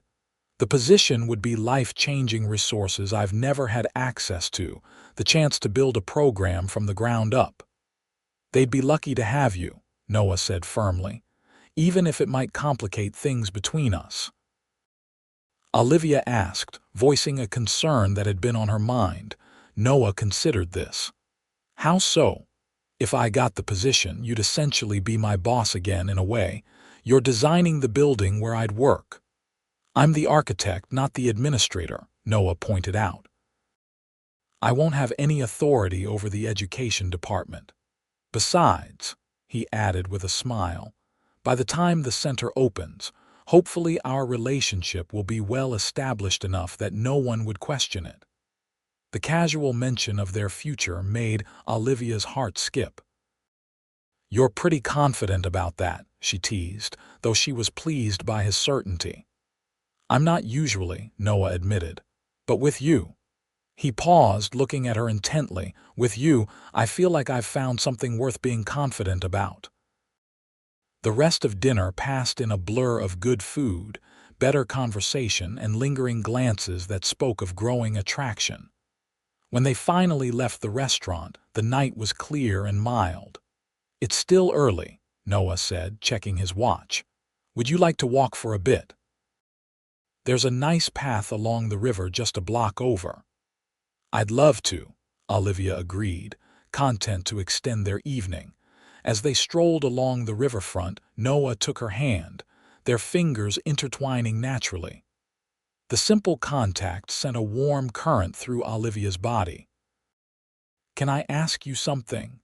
The position would be life-changing resources I've never had access to, the chance to build a program from the ground up. They'd be lucky to have you, Noah said firmly, even if it might complicate things between us. Olivia asked, voicing a concern that had been on her mind. Noah considered this. How so? If I got the position, you'd essentially be my boss again in a way. You're designing the building where I'd work. I'm the architect, not the administrator, Noah pointed out. I won't have any authority over the education department. Besides, he added with a smile, by the time the center opens, hopefully our relationship will be well established enough that no one would question it. The casual mention of their future made Olivia's heart skip. You're pretty confident about that, she teased, though she was pleased by his certainty. I'm not usually, Noah admitted, but with you. He paused, looking at her intently. With you, I feel like I've found something worth being confident about. The rest of dinner passed in a blur of good food, better conversation, and lingering glances that spoke of growing attraction. When they finally left the restaurant, the night was clear and mild. It's still early, Noah said, checking his watch. Would you like to walk for a bit? There's a nice path along the river just a block over. I'd love to, Olivia agreed, content to extend their evening. As they strolled along the riverfront, Noah took her hand. their fingers intertwining naturally. The simple contact sent a warm current through Olivia's body. "Can I ask you something?"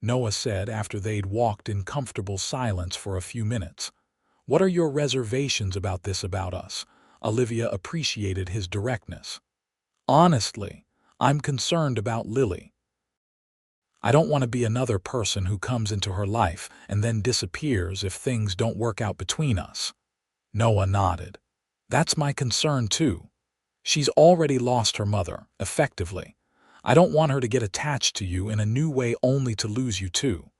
Noah said after they'd walked in comfortable silence for a few minutes. "What are your reservations about this about us?" Olivia appreciated his directness. "Honestly, I'm concerned about Lily. I don't want to be another person who comes into her life and then disappears if things don't work out between us." Noah nodded. "That's my concern too. She's already lost her mother, effectively. I don't want her to get attached to you in a new way only to lose you too."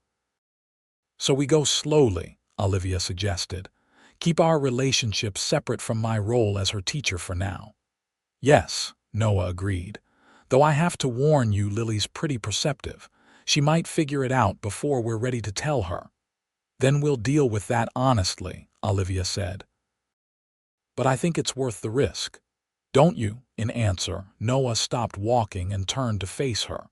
"So we go slowly," Olivia suggested. "Keep our relationship separate from my role as her teacher for now." "Yes," Noah agreed. "Though I have to warn you, Lily's pretty perceptive. She might figure it out before we're ready to tell her." "Then we'll deal with that honestly," Olivia said. "But I think it's worth the risk." "Don't you?" In answer, Noah stopped walking and turned to face her.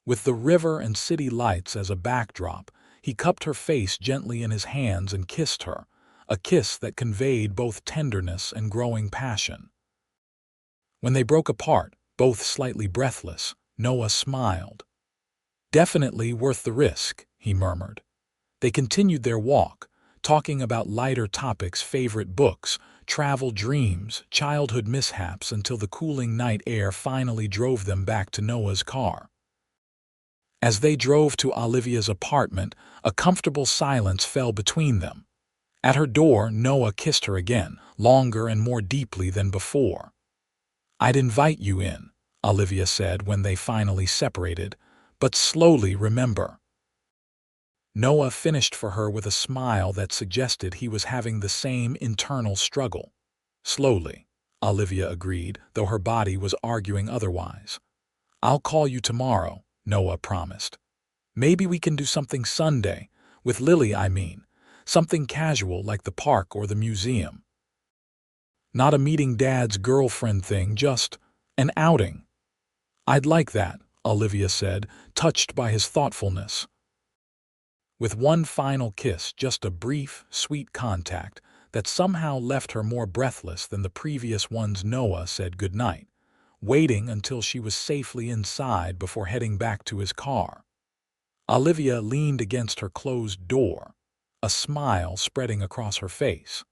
With the river and city lights as a backdrop, he cupped her face gently in his hands and kissed her, a kiss that conveyed both tenderness and growing passion. When they broke apart, both slightly breathless, Noah smiled. "Definitely worth the risk," he murmured. They continued their walk, talking about lighter topics, favorite books, travel dreams, childhood mishaps, until the cooling night air finally drove them back to Noah's car. As they drove to Olivia's apartment, a comfortable silence fell between them. At her door, Noah kissed her again, longer and more deeply than before. "I'd invite you in," Olivia said when they finally separated, "but slowly, remember." Noah finished for her with a smile that suggested he was having the same internal struggle. "Slowly," Olivia agreed, though her body was arguing otherwise. "I'll call you tomorrow," Noah promised. "Maybe we can do something Sunday, with Lily, I mean. Something casual like the park or the museum. Not a meeting Dad's girlfriend thing, just an outing." "I'd like that," Olivia said, touched by his thoughtfulness. With one final kiss, just a brief, sweet contact that somehow left her more breathless than the previous ones, Noah said goodnight, waiting until she was safely inside before heading back to his car. Olivia leaned against her closed door, a smile spreading across her face.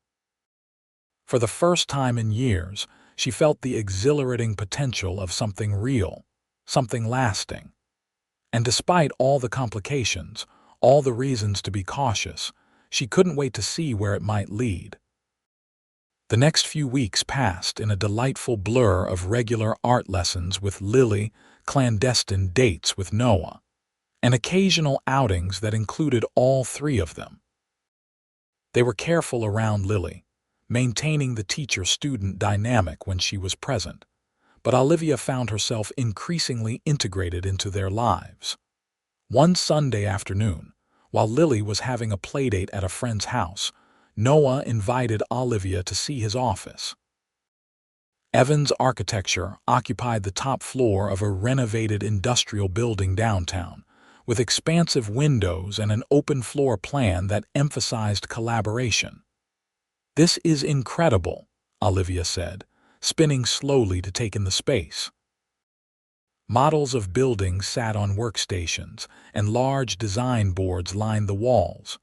For the first time in years, she felt the exhilarating potential of something real, something lasting. And despite all the complications, all the reasons to be cautious, she couldn't wait to see where it might lead. The next few weeks passed in a delightful blur of regular art lessons with Lily, clandestine dates with Noah, and occasional outings that included all three of them. They were careful around Lily, maintaining the teacher-student dynamic when she was present, but Olivia found herself increasingly integrated into their lives. One Sunday afternoon, while Lily was having a playdate at a friend's house, Noah invited Olivia to see his office. Evans Architecture occupied the top floor of a renovated industrial building downtown, with expansive windows and an open floor plan that emphasized collaboration. "This is incredible," Olivia said, spinning slowly to take in the space. Models of buildings sat on workstations, and large design boards lined the walls.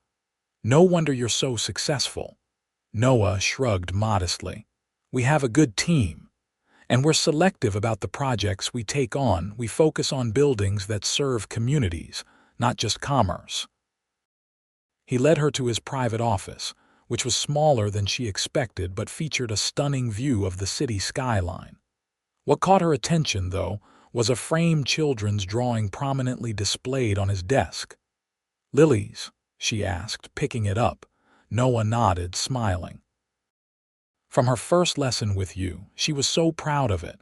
"No wonder you're so successful." Noah shrugged modestly. "We have a good team, and we're selective about the projects we take on. We focus on buildings that serve communities, not just commerce." He led her to his private office, which was smaller than she expected but featured a stunning view of the city skyline. What caught her attention, though, was a framed children's drawing prominently displayed on his desk. "Lily's?" she asked, picking it up. Noah nodded, smiling. "From her first lesson with you, she was so proud of it."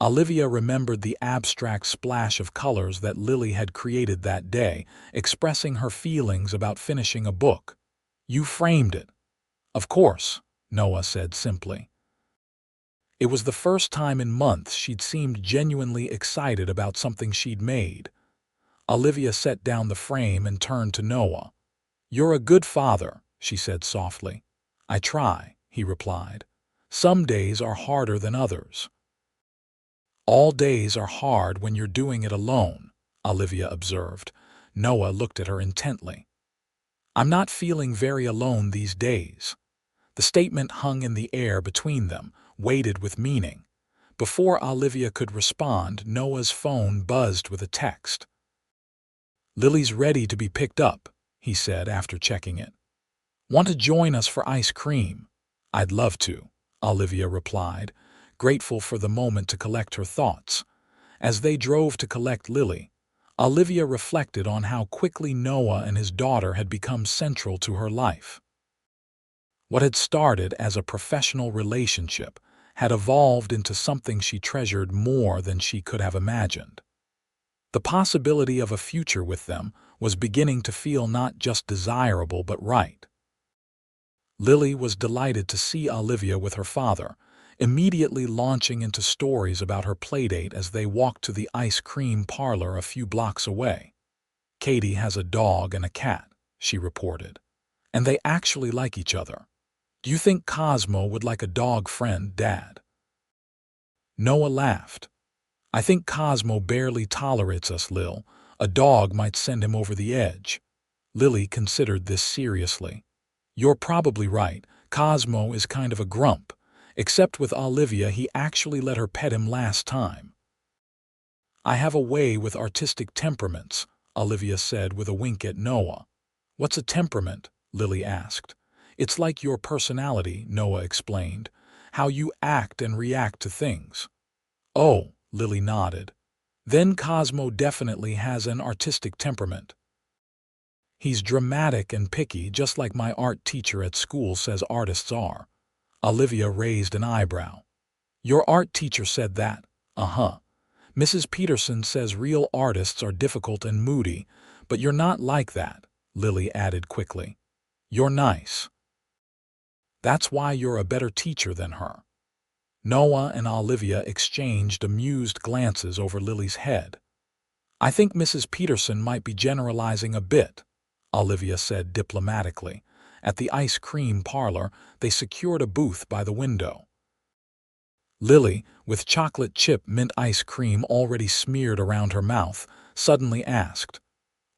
Olivia remembered the abstract splash of colors that Lily had created that day, expressing her feelings about finishing a book. "You framed it." "Of course," Noah said simply. It was the first time in months she'd seemed genuinely excited about something she'd made. Olivia set down the frame and turned to Noah. "You're a good father," she said softly. I try, he replied. Some days are harder than others. All days are hard when you're doing it alone, Olivia observed. Noah looked at her intently. I'm not feeling very alone these days. The statement hung in the air between them, weighted with meaning. Before Olivia could respond, Noah's phone buzzed with a text. Lily's ready to be picked up, he said after checking it. Want to join us for ice cream? I'd love to, Olivia replied, grateful for the moment to collect her thoughts. As they drove to collect Lily, Olivia reflected on how quickly Noah and his daughter had become central to her life. What had started as a professional relationship had evolved into something she treasured more than she could have imagined. The possibility of a future with them was beginning to feel not just desirable but right. Lily was delighted to see Olivia with her father, immediately launching into stories about her playdate as they walked to the ice cream parlor a few blocks away. Katie has a dog and a cat, she reported, and they actually like each other. Do you think Cosmo would like a dog friend, Dad? Noah laughed. I think Cosmo barely tolerates us, Lil. A dog might send him over the edge. Lily considered this seriously. You're probably right. Cosmo is kind of a grump. Except with Olivia, he actually let her pet him last time. I have a way with artistic temperaments, Olivia said with a wink at Noah. What's a temperament? Lily asked. It's like your personality, Noah explained. How you act and react to things. Oh, Lily nodded. Then Cosmo definitely has an artistic temperament. He's dramatic and picky, just like my art teacher at school says artists are. Olivia raised an eyebrow. Your art teacher said that? Uh-huh. Mrs. Peterson says real artists are difficult and moody, but you're not like that, Lily added quickly. You're nice. That's why you're a better teacher than her. Noah and Olivia exchanged amused glances over Lily's head. I think Mrs. Peterson might be generalizing a bit, Olivia said diplomatically. At the ice cream parlor, they secured a booth by the window. Lily, with chocolate chip mint ice cream already smeared around her mouth, suddenly asked,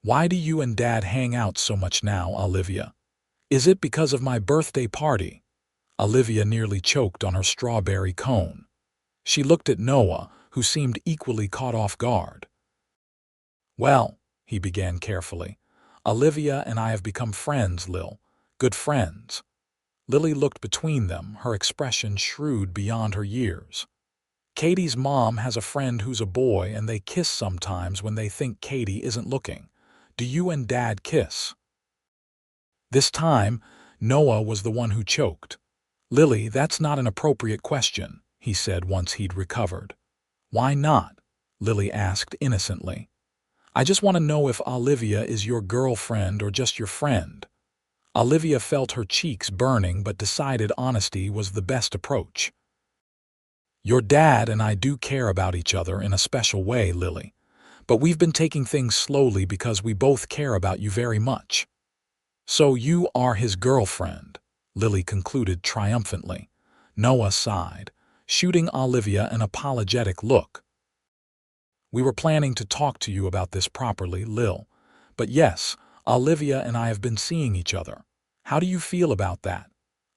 Why do you and Dad hang out so much now, Olivia? Is it because of my birthday party? Olivia nearly choked on her strawberry cone. She looked at Noah, who seemed equally caught off guard. Well, he began carefully, Olivia and I have become friends, Lil. Good friends. Lily looked between them, her expression shrewd beyond her years. Katie's mom has a friend who's a boy and they kiss sometimes when they think Katie isn't looking. Do you and Dad kiss? This time, Noah was the one who choked. Lily, that's not an appropriate question, he said once he'd recovered. Why not? Lily asked innocently. I just want to know if Olivia is your girlfriend or just your friend. Olivia felt her cheeks burning but decided honesty was the best approach. Your dad and I do care about each other in a special way, Lily. But we've been taking things slowly because we both care about you very much. So you are his girlfriend, Lily concluded triumphantly. Noah sighed, shooting Olivia an apologetic look. We were planning to talk to you about this properly, Lil. But yes, Olivia and I have been seeing each other. How do you feel about that?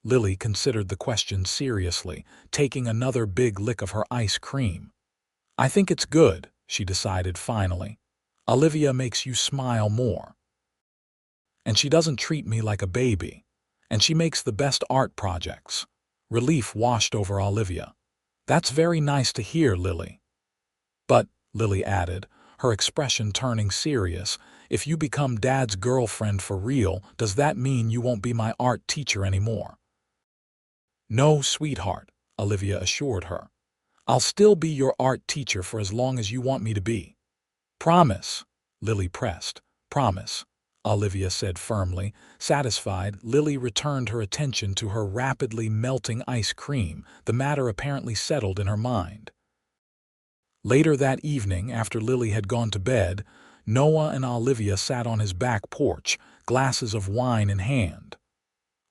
Lily considered the question seriously, taking another big lick of her ice cream. I think it's good, she decided finally. Olivia makes you smile more. And she doesn't treat me like a baby. And she makes the best art projects. Relief washed over Olivia. That's very nice to hear, Lily. But, Lily added, her expression turning serious, if you become Dad's girlfriend for real, does that mean you won't be my art teacher anymore? No, sweetheart, Olivia assured her. I'll still be your art teacher for as long as you want me to be. Promise, Lily pressed. Promise, Olivia said firmly. Satisfied, Lily returned her attention to her rapidly melting ice cream, the matter apparently settled in her mind. Later that evening, after Lily had gone to bed, Noah and Olivia sat on his back porch, glasses of wine in hand.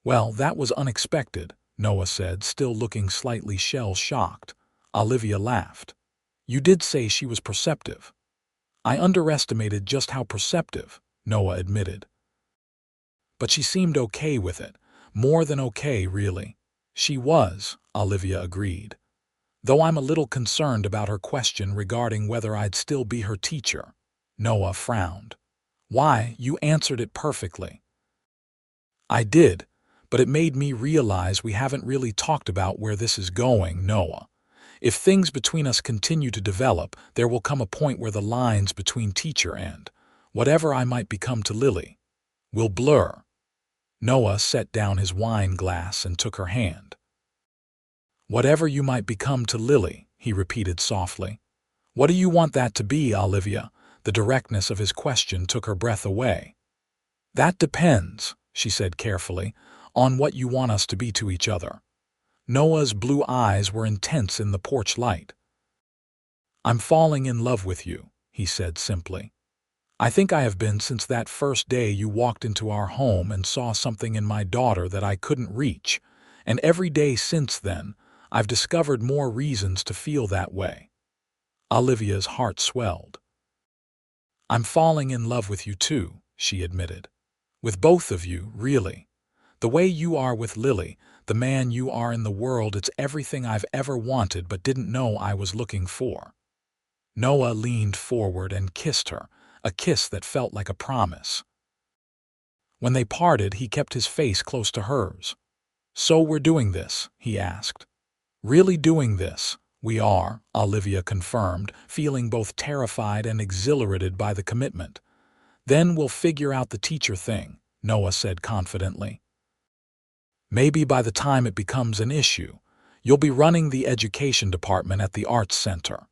Well, that was unexpected, Noah said, still looking slightly shell-shocked. Olivia laughed. You did say she was perceptive. I underestimated just how perceptive, Noah admitted. But she seemed okay with it. More than okay, really. She was, Olivia agreed. Though I'm a little concerned about her question regarding whether I'd still be her teacher. Noah frowned. Why, you answered it perfectly. I did, but it made me realize we haven't really talked about where this is going, Noah. If things between us continue to develop, there will come a point where the lines between teacher and whatever I might become to Lily will blur. Noah set down his wine glass and took her hand. Whatever you might become to Lily, he repeated softly. What do you want that to be, Olivia? The directness of his question took her breath away. That depends, she said carefully, on what you want us to be to each other. Noah's blue eyes were intense in the porch light. I'm falling in love with you, he said simply. I think I have been since that first day you walked into our home and saw something in my daughter that I couldn't reach, and every day since then, I've discovered more reasons to feel that way. Olivia's heart swelled. I'm falling in love with you too, she admitted. With both of you, really. The way you are with Lily, the man you are in the world, it's everything I've ever wanted but didn't know I was looking for. Noah leaned forward and kissed her, a kiss that felt like a promise. When they parted, he kept his face close to hers. So we're doing this, he asked. Really doing this? We are, Olivia confirmed, feeling both terrified and exhilarated by the commitment. Then we'll figure out the teacher thing, Noah said confidently. Maybe by the time it becomes an issue, you'll be running the education department at the Arts Center.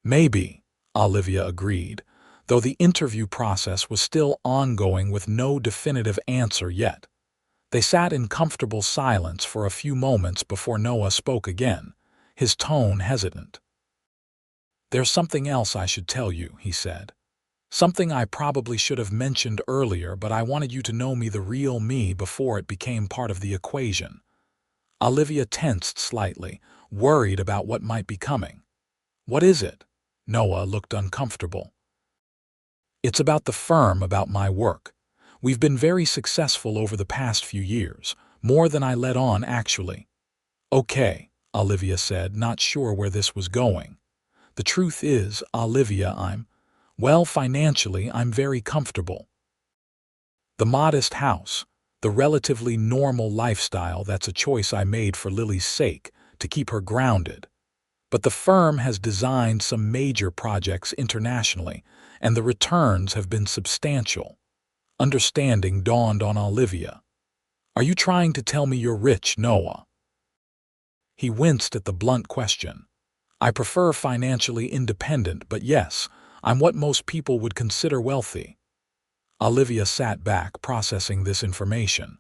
Maybe, Olivia agreed, though the interview process was still ongoing with no definitive answer yet. They sat in comfortable silence for a few moments before Noah spoke again, his tone hesitant. There's something else I should tell you, he said. Something I probably should have mentioned earlier, but I wanted you to know me, the real me, before it became part of the equation. Olivia tensed slightly, worried about what might be coming. What is it? Noah looked uncomfortable. It's about the firm, about my work. We've been very successful over the past few years, more than I let on, actually. Okay, Olivia said, not sure where this was going. The truth is, Olivia, well, financially, I'm very comfortable. The modest house, the relatively normal lifestyle, that's a choice I made for Lily's sake, to keep her grounded. But the firm has designed some major projects internationally, and the returns have been substantial. Understanding dawned on Olivia. Are you trying to tell me you're rich, Noah? He winced at the blunt question. I prefer financially independent, but yes, I'm what most people would consider wealthy. Olivia sat back, processing this information.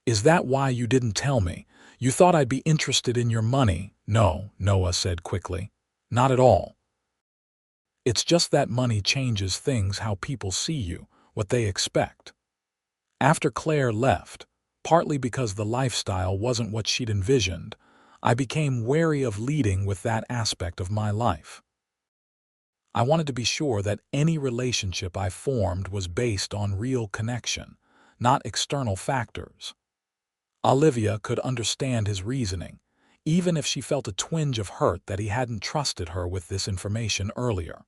Is that why you didn't tell me? You thought I'd be interested in your money? No, Noah said quickly. Not at all. It's just that money changes things, how people see you, what they expect. After Claire left, partly because the lifestyle wasn't what she'd envisioned, I became wary of leading with that aspect of my life. I wanted to be sure that any relationship I formed was based on real connection, not external factors. Olivia could understand his reasoning, even if she felt a twinge of hurt that he hadn't trusted her with this information earlier.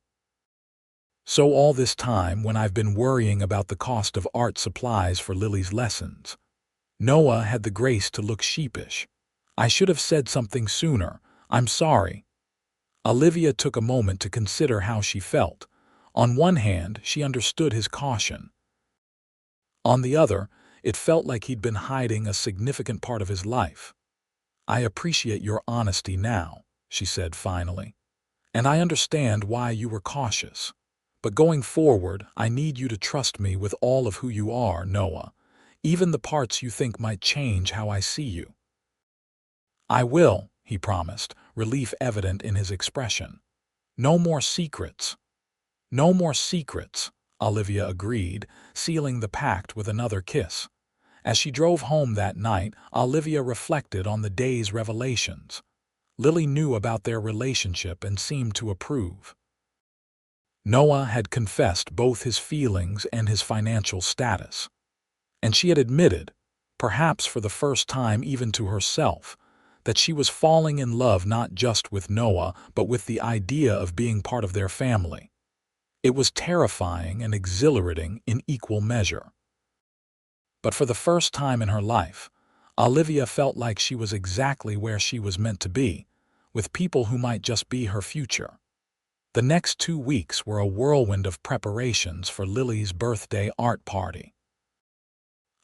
So all this time, when I've been worrying about the cost of art supplies for Lily's lessons, Noah had the grace to look sheepish. I should have said something sooner. I'm sorry. Olivia took a moment to consider how she felt. On one hand, she understood his caution. On the other, it felt like he'd been hiding a significant part of his life. I appreciate your honesty now, she said finally. And I understand why you were cautious. But going forward, I need you to trust me with all of who you are, Noah, even the parts you think might change how I see you. I will, he promised, relief evident in his expression. No more secrets. No more secrets, Olivia agreed, sealing the pact with another kiss. As she drove home that night, Olivia reflected on the day's revelations. Lily knew about their relationship and seemed to approve. Noah had confessed both his feelings and his financial status. And she had admitted, perhaps for the first time even to herself, that she was falling in love not just with Noah, but with the idea of being part of their family. It was terrifying and exhilarating in equal measure. But for the first time in her life, Olivia felt like she was exactly where she was meant to be, with people who might just be her future. The next 2 weeks were a whirlwind of preparations for Lily's birthday art party.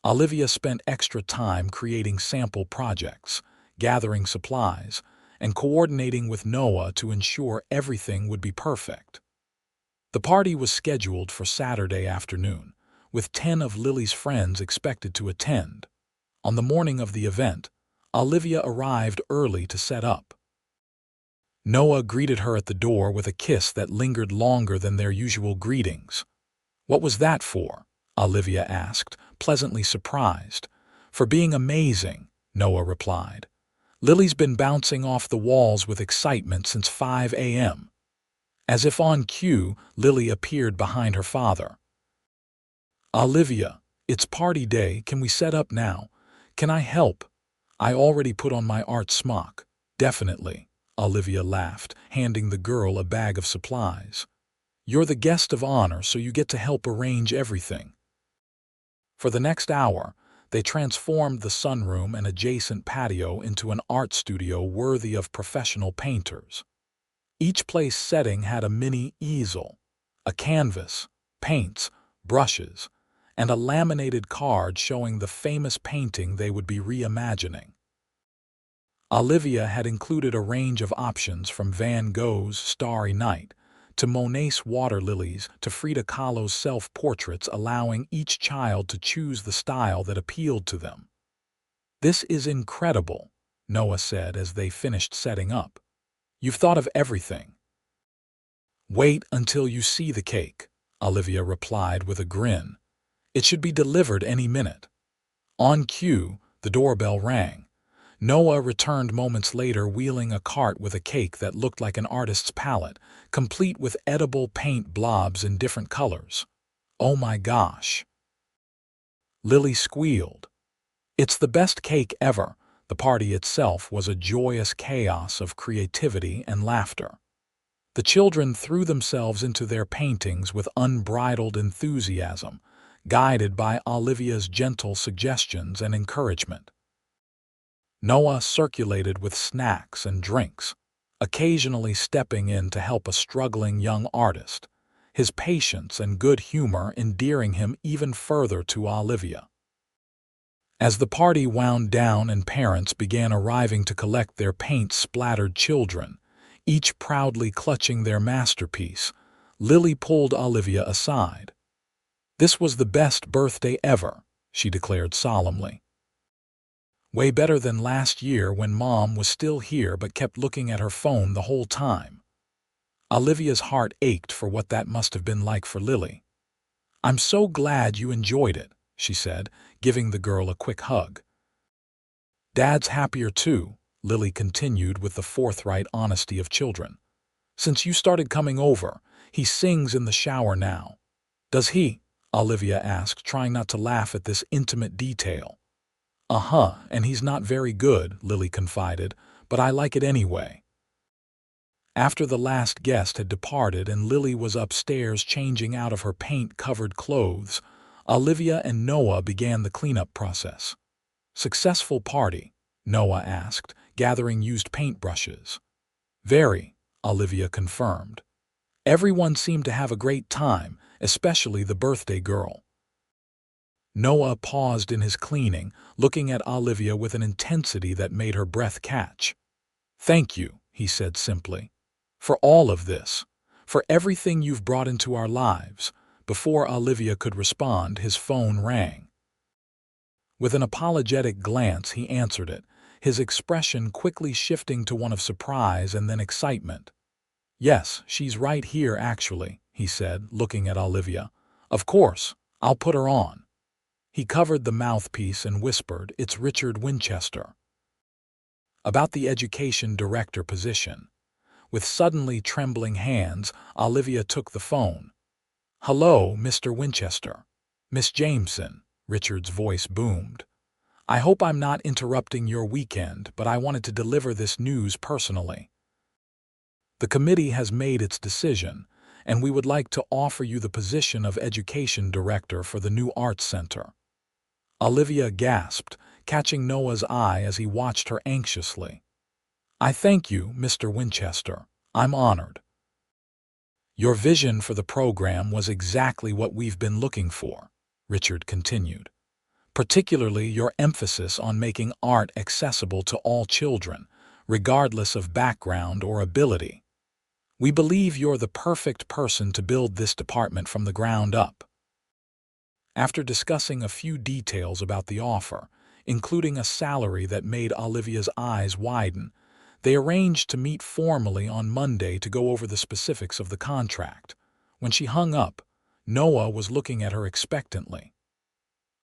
Olivia spent extra time creating sample projects, gathering supplies, and coordinating with Noah to ensure everything would be perfect. The party was scheduled for Saturday afternoon, with 10 of Lily's friends expected to attend. On the morning of the event, Olivia arrived early to set up. Noah greeted her at the door with a kiss that lingered longer than their usual greetings. "What was that for?" Olivia asked, pleasantly surprised. "For being amazing," Noah replied. "Lily's been bouncing off the walls with excitement since 5 a.m. As if on cue, Lily appeared behind her father. "Olivia, it's party day. Can we set up now? Can I help? I already put on my art smock." "Definitely," Olivia laughed, handing the girl a bag of supplies. "You're the guest of honor, so you get to help arrange everything." For the next hour, they transformed the sunroom and adjacent patio into an art studio worthy of professional painters. Each place setting had a mini easel, a canvas, paints, brushes, and a laminated card showing the famous painting they would be reimagining. Olivia had included a range of options from Van Gogh's Starry Night to Monet's Water Lilies to Frida Kahlo's self-portraits, allowing each child to choose the style that appealed to them. "This is incredible," Noah said as they finished setting up. "You've thought of everything." "Wait until you see the cake," Olivia replied with a grin. "It should be delivered any minute." On cue, the doorbell rang. Noah returned moments later wheeling a cart with a cake that looked like an artist's palette, complete with edible paint blobs in different colors. "Oh my gosh!" Lily squealed. "It's the best cake ever." The party itself was a joyous chaos of creativity and laughter. The children threw themselves into their paintings with unbridled enthusiasm, guided by Olivia's gentle suggestions and encouragement. Noah circulated with snacks and drinks, occasionally stepping in to help a struggling young artist, his patience and good humor endearing him even further to Olivia. As the party wound down and parents began arriving to collect their paint-splattered children, each proudly clutching their masterpiece, Lily pulled Olivia aside. "This was the best birthday ever," she declared solemnly. "Way better than last year when Mom was still here but kept looking at her phone the whole time." Olivia's heart ached for what that must have been like for Lily. "I'm so glad you enjoyed it," she said, giving the girl a quick hug. "Dad's happier too," Lily continued with the forthright honesty of children. "Since you started coming over, he sings in the shower now." "Does he?" Olivia asked, trying not to laugh at this intimate detail. "Uh-huh, and he's not very good," Lily confided, "but I like it anyway." After the last guest had departed and Lily was upstairs changing out of her paint-covered clothes, Olivia and Noah began the cleanup process. "Successful party?" Noah asked, gathering used paintbrushes. "Very," Olivia confirmed. "Everyone seemed to have a great time, especially the birthday girl." Noah paused in his cleaning, looking at Olivia with an intensity that made her breath catch. "Thank you," he said simply, "for all of this, for everything you've brought into our lives." Before Olivia could respond, his phone rang. With an apologetic glance, he answered it, his expression quickly shifting to one of surprise and then excitement. "Yes, she's right here actually," he said, looking at Olivia. "Of course, I'll put her on." He covered the mouthpiece and whispered, "It's Richard Winchester." About the education director position. With suddenly trembling hands, Olivia took the phone. "Hello, Mr. Winchester." "Miss Jameson," Richard's voice boomed. "I hope I'm not interrupting your weekend, but I wanted to deliver this news personally. The committee has made its decision, and we would like to offer you the position of education director for the new arts center." Olivia gasped, catching Noah's eye as he watched her anxiously. "I thank you, Mr. Winchester. I'm honored. Your vision for the program was exactly what we've been looking for," Richard continued. "Particularly your emphasis on making art accessible to all children, regardless of background or ability. We believe you're the perfect person to build this department from the ground up." After discussing a few details about the offer, including a salary that made Olivia's eyes widen, they arranged to meet formally on Monday to go over the specifics of the contract. When she hung up, Noah was looking at her expectantly.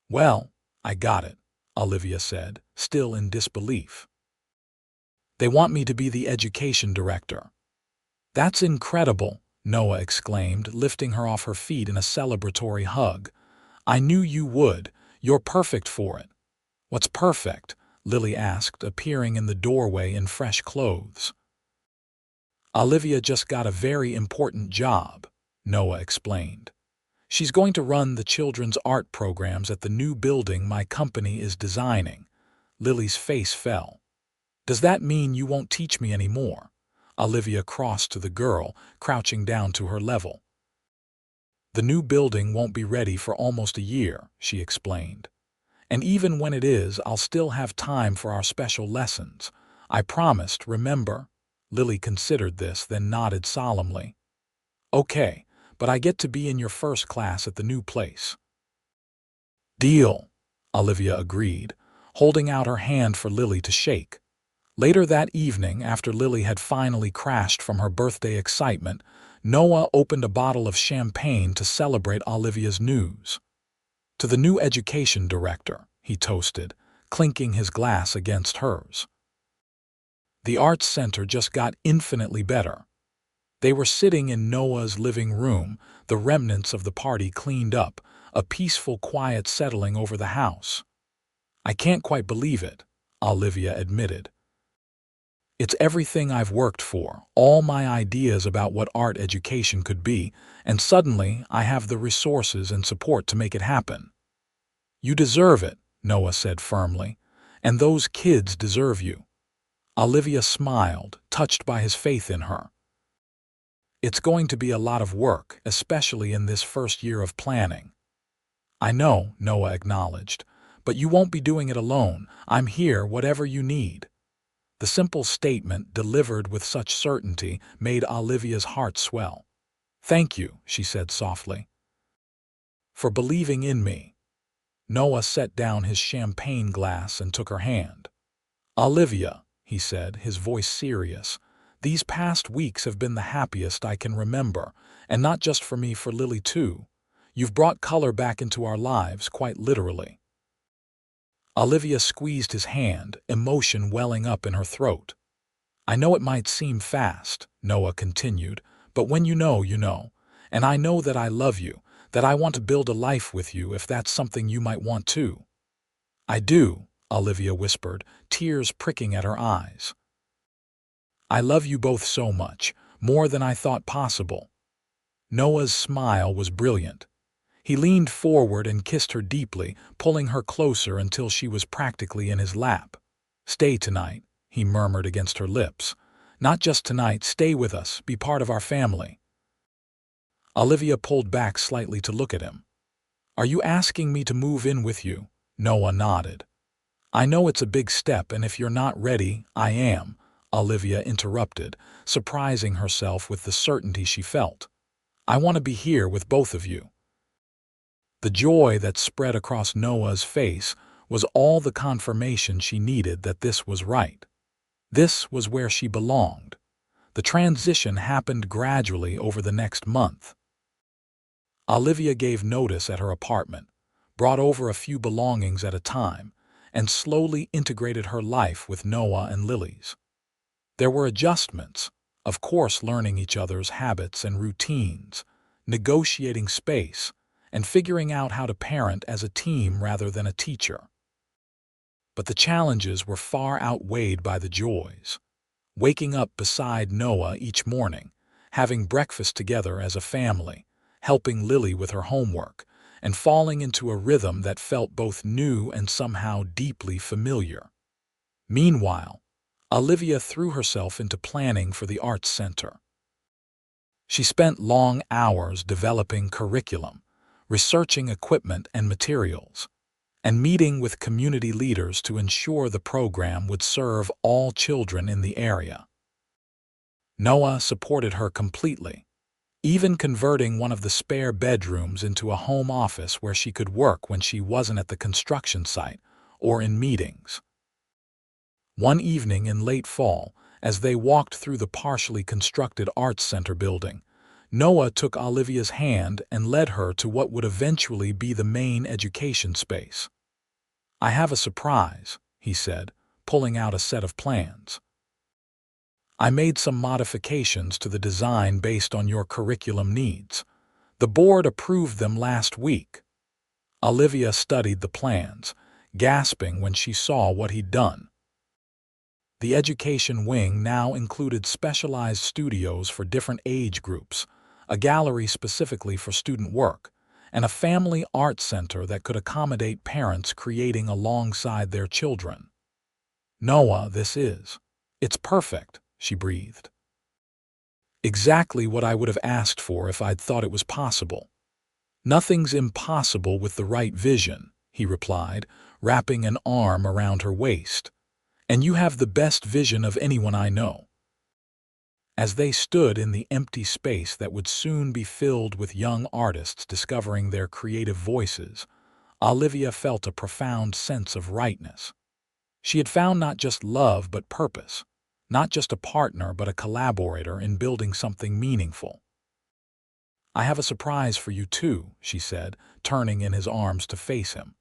"Well, I got it," Olivia said, still in disbelief. "They want me to be the education director." "That's incredible," Noah exclaimed, lifting her off her feet in a celebratory hug. "I knew you would. You're perfect for it." "What's perfect?" Lily asked, appearing in the doorway in fresh clothes. "Olivia just got a very important job," Noah explained. "She's going to run the children's art programs at the new building my company is designing." Lily's face fell. "Does that mean you won't teach me anymore?" Olivia crossed to the girl, crouching down to her level. "The new building won't be ready for almost a year," she explained. "And even when it is, I'll still have time for our special lessons. I promised, remember?" Lily considered this, then nodded solemnly. "Okay, but I get to be in your first class at the new place." "Deal," Olivia agreed, holding out her hand for Lily to shake. Later that evening, after Lily had finally crashed from her birthday excitement, Noah opened a bottle of champagne to celebrate Olivia's news. "To the new education director," he toasted, clinking his glass against hers. The arts center just got infinitely better. They were sitting in Noah's living room, the remnants of the party cleaned up, a peaceful quiet settling over the house. "I can't quite believe it," Olivia admitted. "It's everything I've worked for, all my ideas about what art education could be, and suddenly I have the resources and support to make it happen." "You deserve it," Noah said firmly, "and those kids deserve you." Olivia smiled, touched by his faith in her. "It's going to be a lot of work, especially in this first year of planning." "I know," Noah acknowledged, "but you won't be doing it alone. I'm here, whatever you need." The simple statement, delivered with such certainty, made Olivia's heart swell. "Thank you," she said softly, "for believing in me." Noah set down his champagne glass and took her hand. "Olivia," he said, his voice serious, "these past weeks have been the happiest I can remember, and not just for me, for Lily too. You've brought color back into our lives, quite literally." Olivia squeezed his hand, emotion welling up in her throat. "I know it might seem fast," Noah continued, "but when you know, you know. And I know that I love you, that I want to build a life with you if that's something you might want too." "I do," Olivia whispered, tears pricking at her eyes. "I love you both so much, more than I thought possible." Noah's smile was brilliant. He leaned forward and kissed her deeply, pulling her closer until she was practically in his lap. "Stay tonight," he murmured against her lips. "Not just tonight, stay with us, be part of our family." Olivia pulled back slightly to look at him. "Are you asking me to move in with you?" Noah nodded. "I know it's a big step, and if you're not ready, I am," Olivia interrupted, surprising herself with the certainty she felt. "I want to be here with both of you." The joy that spread across Noah's face was all the confirmation she needed that this was right. This was where she belonged. The transition happened gradually over the next month. Olivia gave notice at her apartment, brought over a few belongings at a time, and slowly integrated her life with Noah and Lily's. There were adjustments, of course, learning each other's habits and routines, negotiating space, and figuring out how to parent as a team rather than a teacher. But the challenges were far outweighed by the joys. Waking up beside Noah each morning, having breakfast together as a family, helping Lily with her homework, and falling into a rhythm that felt both new and somehow deeply familiar. Meanwhile, Olivia threw herself into planning for the Arts Center. She spent long hours developing curriculum, researching equipment and materials, and meeting with community leaders to ensure the program would serve all children in the area. Noah supported her completely, even converting one of the spare bedrooms into a home office where she could work when she wasn't at the construction site or in meetings. One evening in late fall, as they walked through the partially constructed Arts Center building, Noah took Olivia's hand and led her to what would eventually be the main education space. "I have a surprise," he said, pulling out a set of plans. "I made some modifications to the design based on your curriculum needs. The board approved them last week." Olivia studied the plans, gasping when she saw what he'd done. The education wing now included specialized studios for different age groups, a gallery specifically for student work, and a family art center that could accommodate parents creating alongside their children. "Noah, it's perfect," she breathed. "Exactly what I would have asked for if I'd thought it was possible." "Nothing's impossible with the right vision," he replied, wrapping an arm around her waist. "And you have the best vision of anyone I know." As they stood in the empty space that would soon be filled with young artists discovering their creative voices, Olivia felt a profound sense of rightness. She had found not just love but purpose, not just a partner but a collaborator in building something meaningful. "I have a surprise for you too," she said, turning in his arms to face him.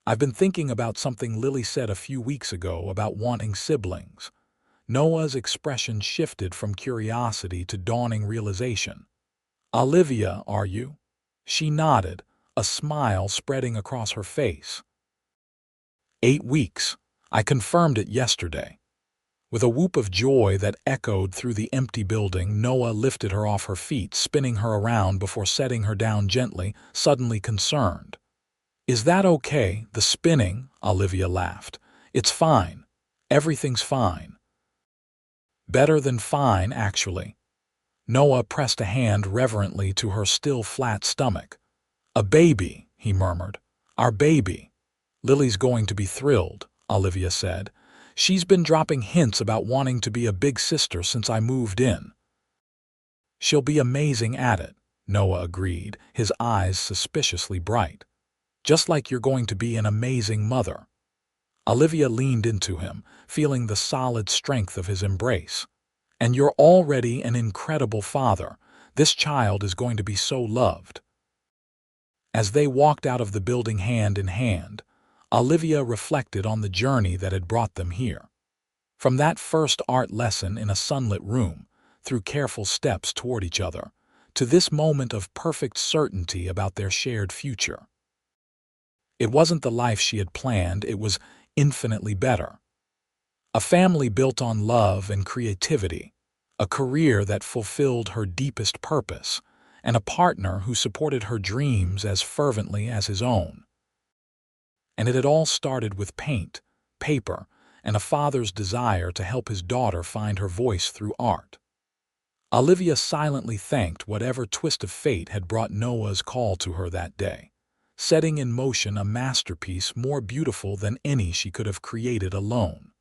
"I've been thinking about something Lily said a few weeks ago about wanting siblings." Noah's expression shifted from curiosity to dawning realization. "Olivia, are you?" She nodded, a smile spreading across her face. 8 weeks. I confirmed it yesterday." With a whoop of joy that echoed through the empty building, Noah lifted her off her feet, spinning her around before setting her down gently, suddenly concerned. "Is that okay, the spinning?" Olivia laughed. "It's fine. Everything's fine." "Better than fine, actually." Noah pressed a hand reverently to her still flat stomach. "A baby," he murmured. "Our baby." "Lily's going to be thrilled," Olivia said. "She's been dropping hints about wanting to be a big sister since I moved in." "She'll be amazing at it," Noah agreed, his eyes suspiciously bright. "Just like you're going to be an amazing mother." Olivia leaned into him, feeling the solid strength of his embrace. "And you're already an incredible father. This child is going to be so loved." As they walked out of the building hand in hand, Olivia reflected on the journey that had brought them here. From that first art lesson in a sunlit room, through careful steps toward each other, to this moment of perfect certainty about their shared future. It wasn't the life she had planned, it was infinitely better. A family built on love and creativity, a career that fulfilled her deepest purpose, and a partner who supported her dreams as fervently as his own. And it had all started with paint, paper, and a father's desire to help his daughter find her voice through art. Olivia silently thanked whatever twist of fate had brought Noah's call to her that day, setting in motion a masterpiece more beautiful than any she could have created alone.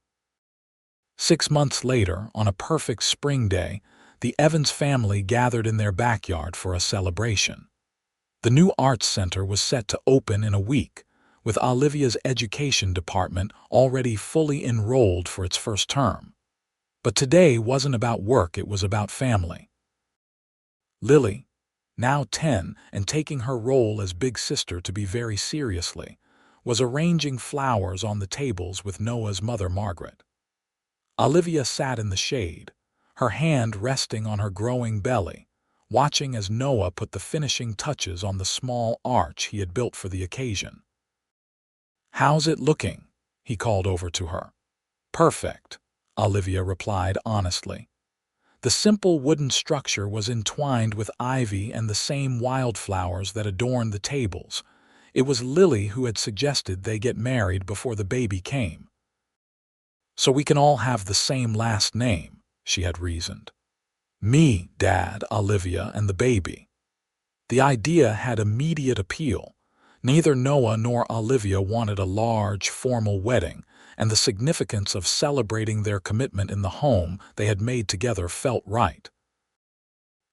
6 months later, on a perfect spring day, the Evans family gathered in their backyard for a celebration. The new arts center was set to open in a week, with Olivia's education department already fully enrolled for its first term. But today wasn't about work, it was about family. "Lily, now 10 and taking her role as big sister to be very seriously, was arranging flowers on the tables with Noah's mother Margaret. Olivia sat in the shade, her hand resting on her growing belly, watching as Noah put the finishing touches on the small arch he had built for the occasion. "How's it looking?" he called over to her. "Perfect," Olivia replied honestly. The simple wooden structure was entwined with ivy and the same wildflowers that adorned the tables. It was Lily who had suggested they get married before the baby came. "So we can all have the same last name," she had reasoned. "Me, Dad, Olivia, and the baby." The idea had immediate appeal. Neither Noah nor Olivia wanted a large, formal wedding, and the significance of celebrating their commitment in the home they had made together felt right.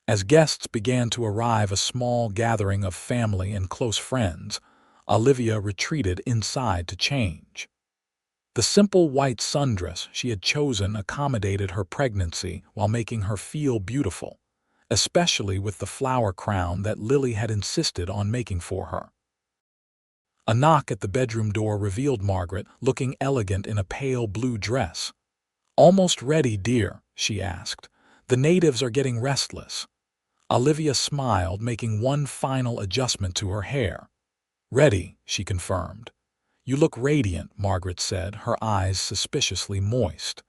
As guests began to arrive, a small gathering of family and close friends, Olivia retreated inside to change. The simple white sundress she had chosen accommodated her pregnancy while making her feel beautiful, especially with the flower crown that Lily had insisted on making for her. A knock at the bedroom door revealed Margaret, looking elegant in a pale blue dress. "Almost ready, dear?" she asked. "The natives are getting restless." Olivia smiled, making one final adjustment to her hair. "Ready," she confirmed. "You look radiant," Margaret said, her eyes suspiciously moist.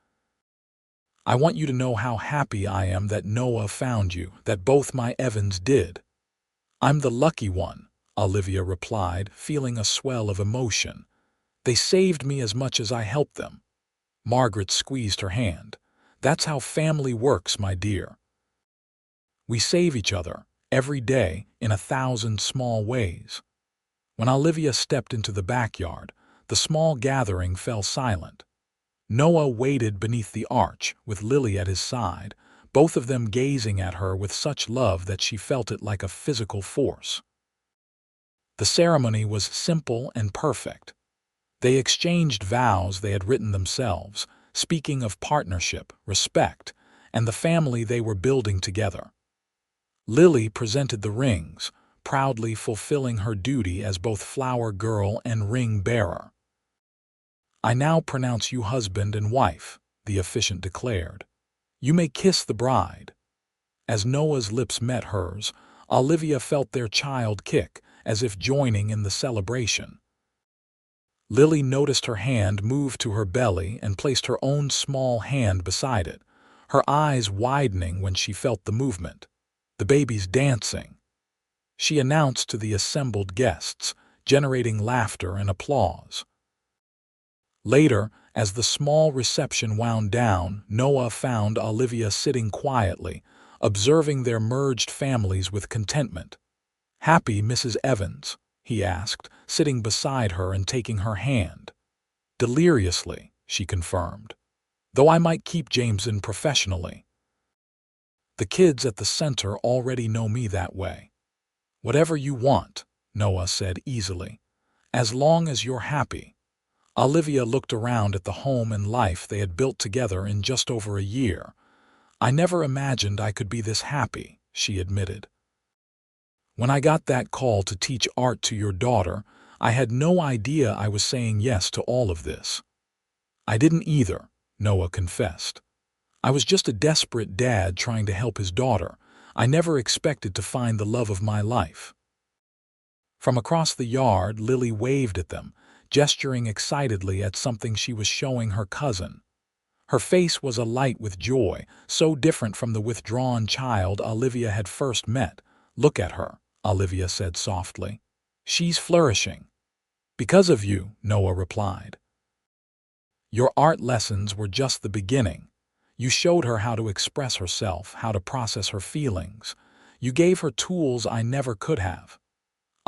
"I want you to know how happy I am that Noah found you, that both my Evans did." "I'm the lucky one," Olivia replied, feeling a swell of emotion. "They saved me as much as I helped them." Margaret squeezed her hand. "That's how family works, my dear. We save each other, every day, in 1,000 small ways." When Olivia stepped into the backyard, the small gathering fell silent. Noah waited beneath the arch, with Lily at his side, both of them gazing at her with such love that she felt it like a physical force. The ceremony was simple and perfect. They exchanged vows they had written themselves, speaking of partnership, respect, and the family they were building together. Lily presented the rings, proudly fulfilling her duty as both flower girl and ring bearer. "I now pronounce you husband and wife," the officiant declared. "You may kiss the bride." As Noah's lips met hers, Olivia felt their child kick, as if joining in the celebration. Lily noticed her hand move to her belly and placed her own small hand beside it, her eyes widening when she felt the movement. "The baby's dancing," she announced to the assembled guests, generating laughter and applause. Later, as the small reception wound down, Noah found Olivia sitting quietly, observing their merged families with contentment. "Happy, Mrs. Evans?" he asked, sitting beside her and taking her hand. "Deliriously," she confirmed. "Though I might keep Jameson professionally. The kids at the center already know me that way." "Whatever you want," Noah said easily. "As long as you're happy." Olivia looked around at the home and life they had built together in just over a year. "I never imagined I could be this happy," she admitted. "When I got that call to teach art to your daughter, I had no idea I was saying yes to all of this." "I didn't either," Noah confessed. "I was just a desperate dad trying to help his daughter. I never expected to find the love of my life." From across the yard, Lily waved at them, gesturing excitedly at something she was showing her cousin. Her face was alight with joy, so different from the withdrawn child Olivia had first met. "Look at her," Olivia said softly. "She's flourishing." "Because of you," Noah replied. "Your art lessons were just the beginning. You showed her how to express herself, how to process her feelings. You gave her tools I never could have."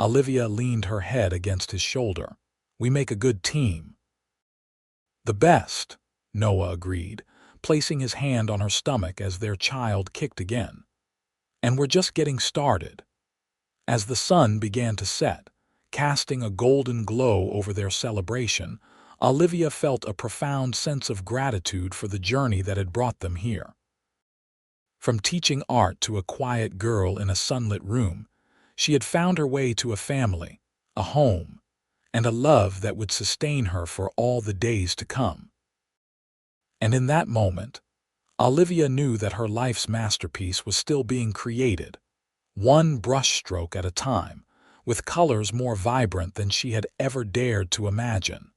Olivia leaned her head against his shoulder. "We make a good team." "The best," Noah agreed, placing his hand on her stomach as their child kicked again. "And we're just getting started." As the sun began to set, casting a golden glow over their celebration, Olivia felt a profound sense of gratitude for the journey that had brought them here. From teaching art to a quiet girl in a sunlit room, she had found her way to a family, a home, and a love that would sustain her for all the days to come. And in that moment, Olivia knew that her life's masterpiece was still being created, one brushstroke at a time, with colors more vibrant than she had ever dared to imagine.